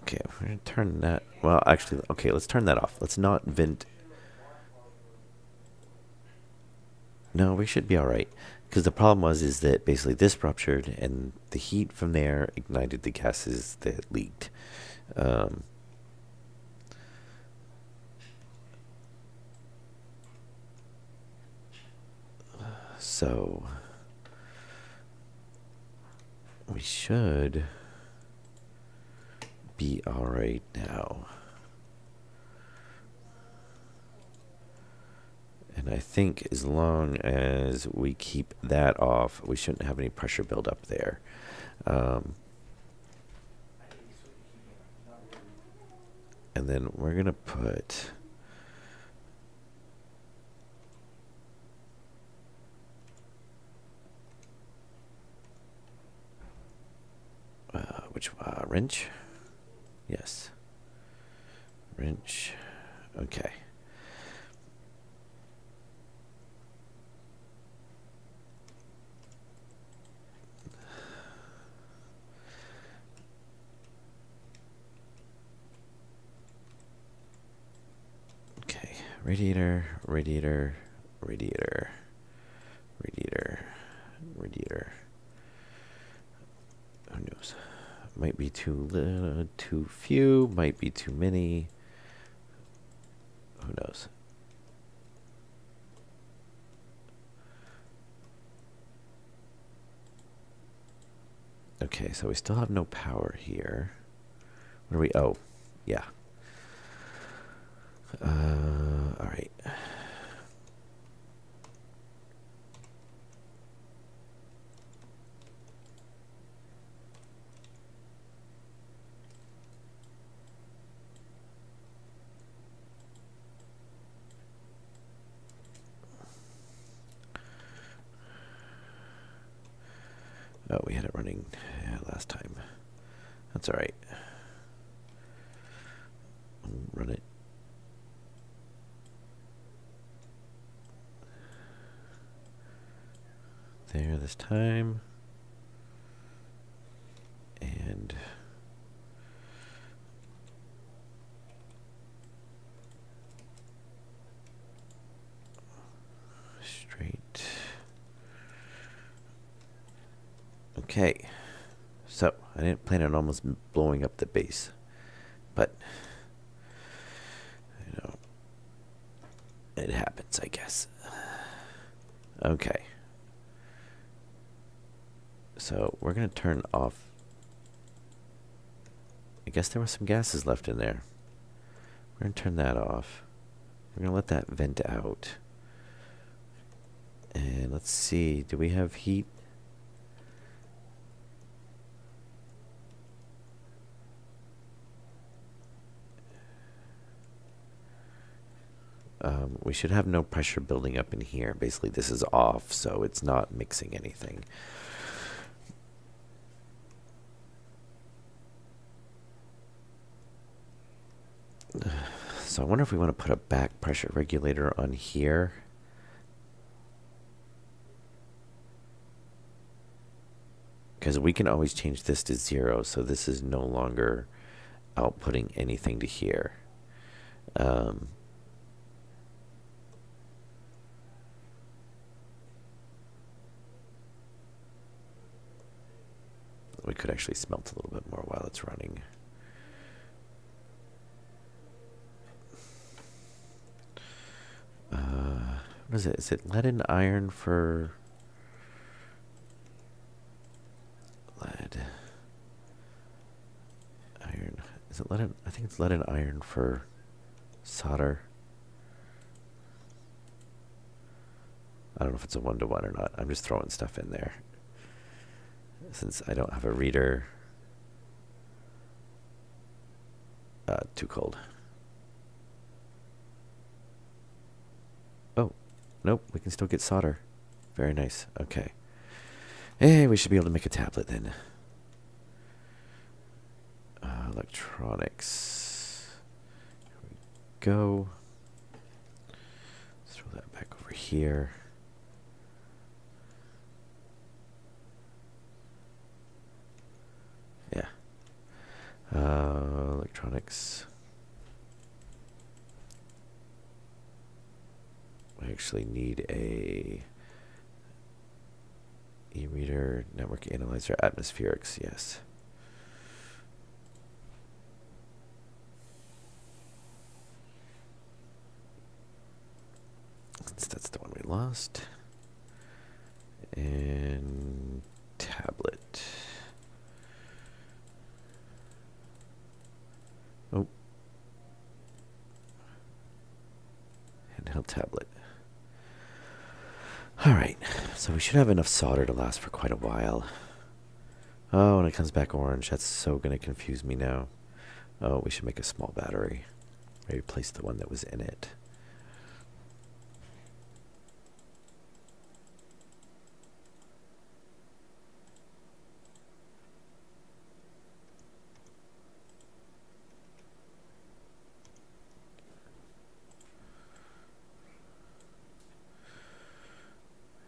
Speaker 1: Okay, we're gonna turn that. Well, actually, okay, let's turn that off. Let's not vent. No, we should be all right. Because the problem is that basically this ruptured, and the heat from there ignited the gases that leaked. Um, so we should be all right now. And I think as long as we keep that off, we shouldn't have any pressure buildup there. Um, and then we're going to put which wrench? Yes. Wrench. Okay. Okay. Radiator, radiator, radiator, radiator, radiator. Who knows? Might be too few. Might be too many. Who knows? Okay, so we still have no power here. What are we? Oh, yeah. All right. Oh, we had it running last time. That's all right. Run it. There this time. And straight. Okay. So, I didn't plan on almost blowing up the base. But, you know, it happens, I guess. Okay. So, we're going to turn off. I guess there were some gases left in there. We're going to turn that off. We're going to let that vent out. And let's see, do we have heat? We should have no pressure building up in here. Basically, this is off, so it's not mixing anything. So I wonder if we want to put a back pressure regulator on here. Because we can always change this to 0, so this is no longer outputting anything to here. We could actually smelt a little bit more while it's running. What is it? Is it lead and iron for lead? Iron. Is it lead and, I think it's lead and iron for solder. I don't know if it's a 1-to-1 or not. I'm just throwing stuff in there. Since I don't have a reader. Too cold. Oh, nope, we can still get solder. Very nice. Okay. Hey, we should be able to make a tablet then. Electronics. Here we go. Let's throw that back over here. Yeah. Electronics. We actually need a e-reader, network analyzer, atmospherics, yes. That's the one we lost. And tablet. Oh. Handheld tablet. Alright, so we should have enough solder to last for quite a while. Oh, and it comes back orange. That's so going to confuse me now. Oh, we should make a small battery. Maybe replace the one that was in it.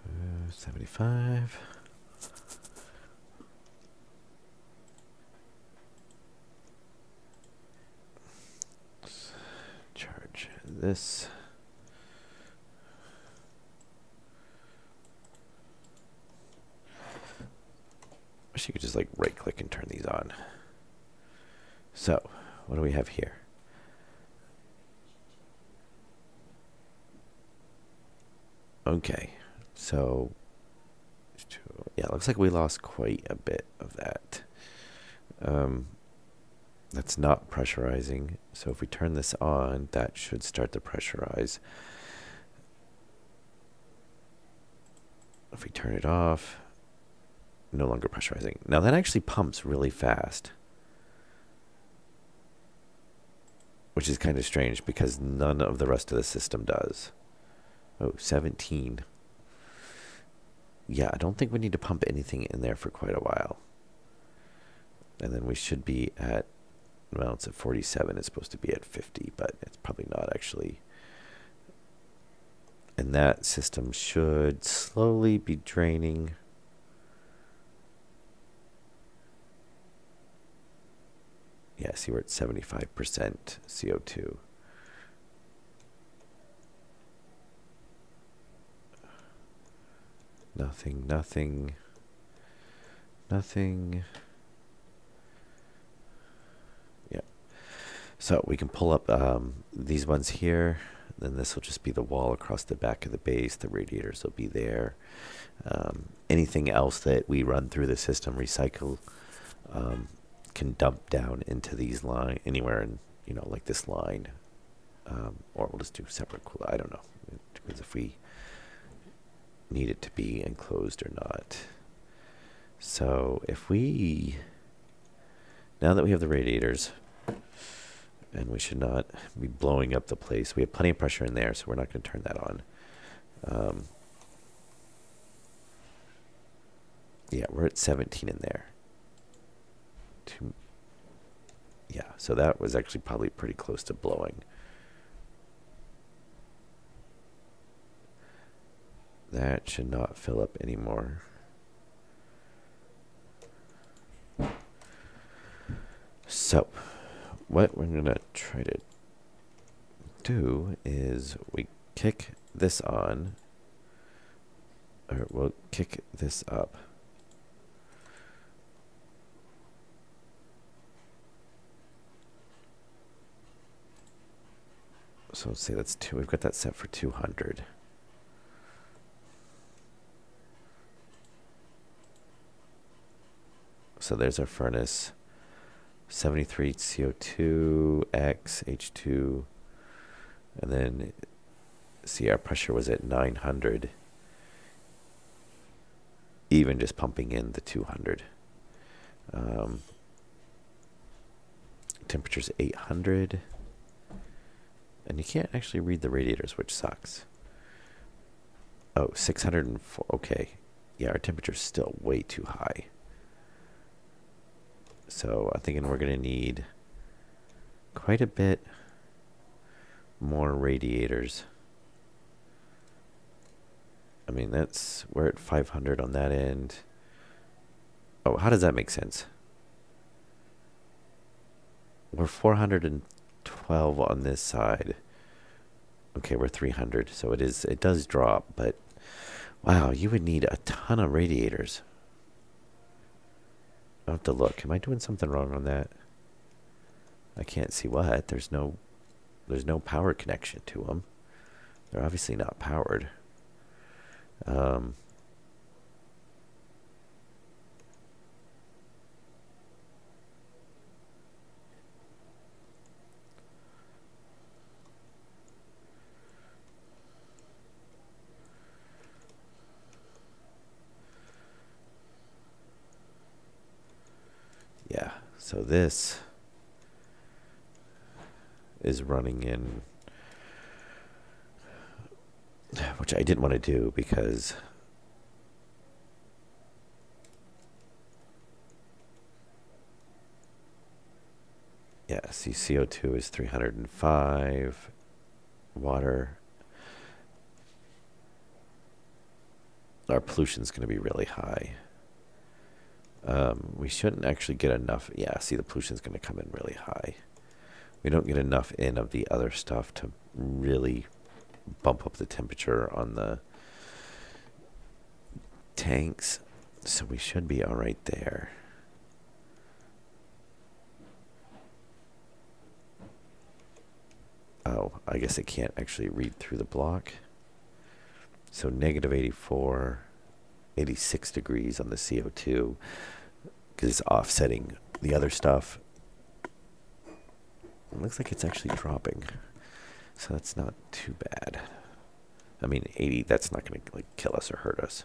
Speaker 1: Uh, 75. Charge this. Wish you could just like right click and turn these on. So, what do we have here? Okay, so yeah, it looks like we lost quite a bit of that. That's not pressurizing, so if we turn this on, that should start to pressurize. If we turn it off, no longer pressurizing. Now that actually pumps really fast, which is kind of strange because none of the rest of the system does. Oh, 17. Yeah, I don't think we need to pump anything in there for quite a while. And then we should be at, well, it's at 47. It's supposed to be at 50, but it's probably not actually. And that system should slowly be draining. Yeah, see, we're at 75% CO2. Nothing, nothing, nothing. Yeah. So we can pull up these ones here. Then this will just be the wall across the back of the base. The radiators will be there. Anything else that we run through the system, recycle, can dump down into these line anywhere in, like this line. Or we'll just do separate cool. I don't know. It depends if we need it to be enclosed or not. So if we, now that we have the radiators, and we should not be blowing up the place. We have plenty of pressure in there, so we're not going to turn that on. Yeah, we're at 17 in there. Yeah, so that was actually probably pretty close to blowing. That should not fill up anymore. So, what we're going to try to do is we kick this on, or we'll kick this up. So let's say that's 2. We've got that set for 200. So there's our furnace. 73 CO2, X, H2. And then, see, our pressure was at 900. Even just pumping in the 200. Temperature's 800. And you can't actually read the radiators, which sucks. Oh, 604. Okay. Yeah, our temperature's still way too high. So I'm thinking we're going to need quite a bit more radiators. I mean, we're at 500 on that end. Oh, how does that make sense? We're 412 on this side. Okay, we're 300, so it does drop, but wow, you would need a ton of radiators. I'll have to look. Am I doing something wrong on that? I can't see what. There's no power connection to them. They're obviously not powered. Yeah, so this is running in, which I didn't want to do because yeah, see, CO2 is 305, water. Our pollution's going to be really high. We shouldn't actually get enough. Yeah, see, the pollution's going to come in really high. We don't get enough in of the other stuff to really bump up the temperature on the tanks. So we should be all right there. Oh, I guess it can't actually read through the block. So negative 84, 86 degrees on the CO2 because it's offsetting the other stuff. It looks like it's actually dropping. So that's not too bad. I mean, 80, that's not going to like kill us or hurt us.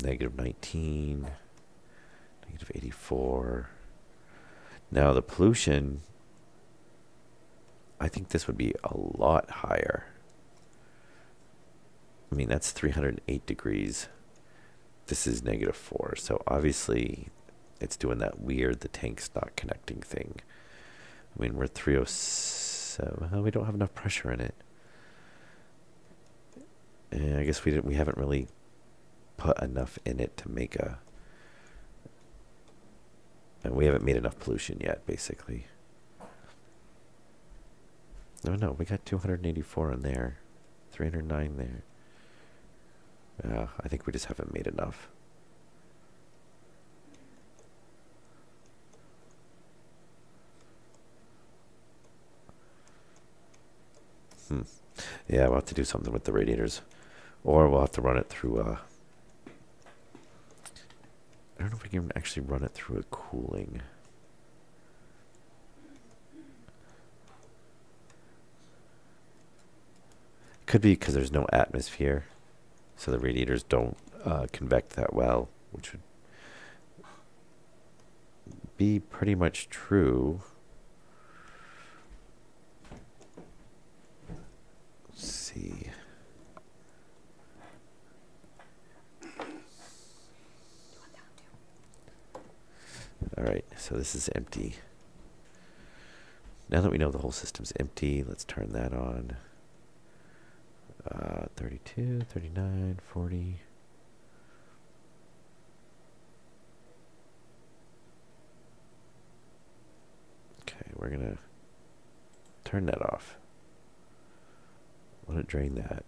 Speaker 1: Negative 19, negative 84. Now the pollution, I think this would be a lot higher. I mean, that's 308 degrees. This is negative 4. So obviously it's doing that weird, the tank's not connecting thing. I mean, we're 307. Oh, we don't have enough pressure in it. And I guess we haven't really put enough in it to make a... And we haven't made enough pollution yet, basically. No, we got 284 in there. 309 there. Yeah, I think we just haven't made enough. Yeah, we'll have to do something with the radiators. Or we'll have to run it through I don't know if I can actually run it through a cooling. Could be because there's no atmosphere, so the radiators don't convect that well, which would be pretty much true. Let's see. All right, so this is empty. Now that we know the whole system's empty, let's turn that on. 32, 39, 40. Okay, we're gonna turn that off. Let it drain that.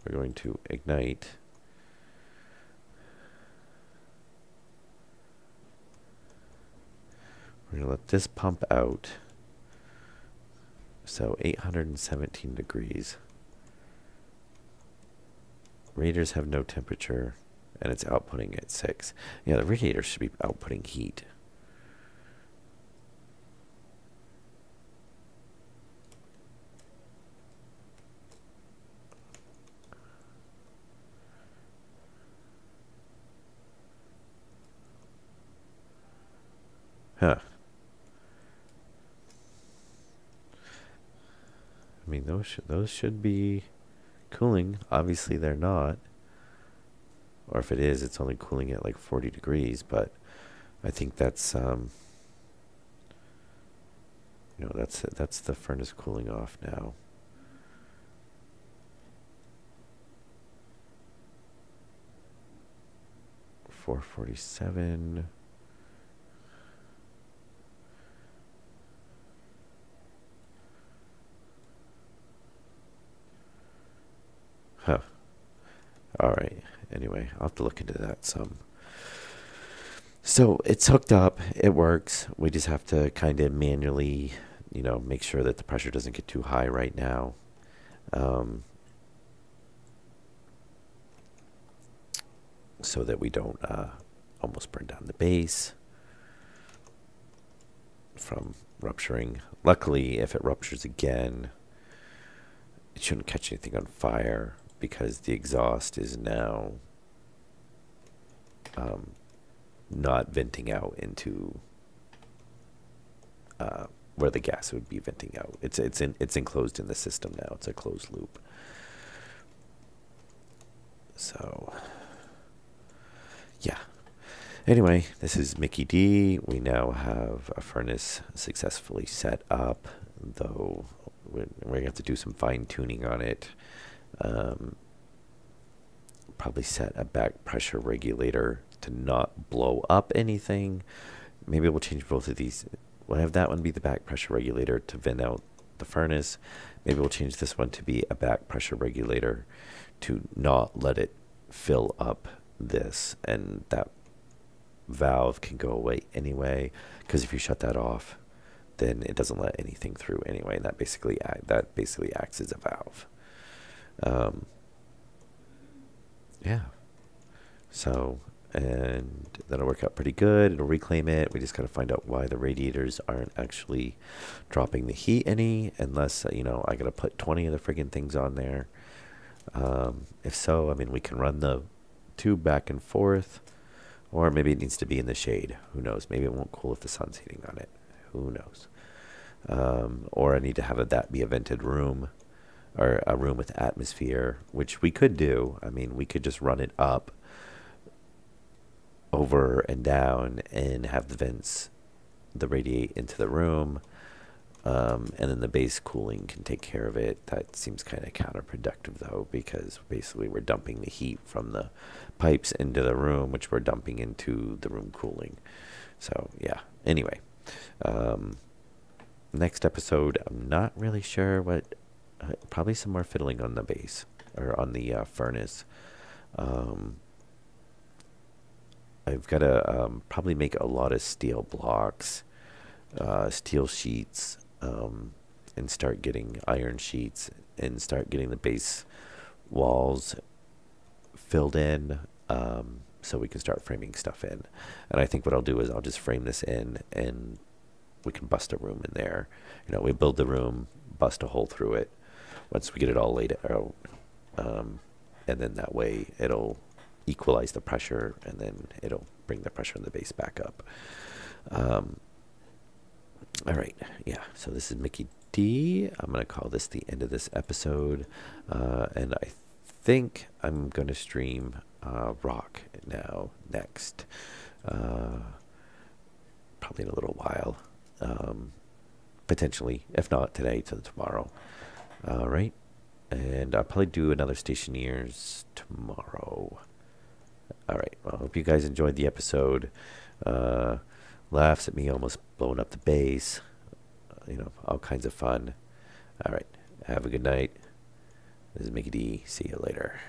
Speaker 1: We're going to ignite. We're going to let this pump out. So 817 degrees. Radiators have no temperature, and it's outputting at 6. Yeah, the radiator should be outputting heat. Huh. I mean, those should be cooling. Obviously, they're not. Or if it is, it's only cooling at like 40 degrees. But I think that's that's the furnace cooling off now. $447. Huh. All right. Anyway, I'll have to look into that some. So it's hooked up. It works. We just have to kind of manually, make sure that the pressure doesn't get too high right now. So that we don't almost burn down the base from rupturing. Luckily, if it ruptures again, it shouldn't catch anything on fire because the exhaust is now not venting out into where the gas would be venting out. It's enclosed in the system now. It's a closed loop. So, yeah. Anyway, this is Mickey D. We now have a furnace successfully set up, though we're going to have to do some fine tuning on it. Probably set a back pressure regulator to not blow up anything. Maybe we'll change both of these. We'll have that one be the back pressure regulator to vent out the furnace. Maybe we'll change this one to be a back pressure regulator to not let it fill up this, and that valve can go away anyway, because if you shut that off, then it doesn't let anything through anyway, and that basically acts as a valve. Yeah. So, and that'll work out pretty good. It'll reclaim it. We just got to find out why the radiators aren't actually dropping the heat any, unless, I got to put 20 of the friggin' things on there. If so, I mean, we can run the tube back and forth, or maybe it needs to be in the shade. Who knows? Maybe it won't cool if the sun's hitting on it. Who knows? Or I need to have that be a vented room, or a room with atmosphere, which we could do. I mean, we could just run it up, over and down, and have the vents that radiate into the room, and then the base cooling can take care of it. That seems kind of counterproductive, though, because basically we're dumping the heat from the pipes into the room, which we're dumping into the room cooling. So, yeah. Anyway, next episode, I'm not really sure what... probably some more fiddling on the base, or on the furnace. I've got to probably make a lot of steel blocks, steel sheets, and start getting iron sheets, and start getting the base walls filled in. so we can start framing stuff in. And I think what I'll do is I'll just frame this in, and we can bust a room in there. We build the room, bust a hole through it once we get it all laid out. And then that way it'll equalize the pressure, and then it'll bring the pressure in the base back up. All right, yeah, so this is Mickey D. I'm going to call this the end of this episode. And I think I'm going to stream rock now next. Probably in a little while. Potentially, if not today, to tomorrow. All right. And I'll probably do another Stationeers tomorrow. All right. Well, I hope you guys enjoyed the episode. Laughs at me almost blowing up the bass. All kinds of fun. All right. Have a good night. This is Mickey D. See you later.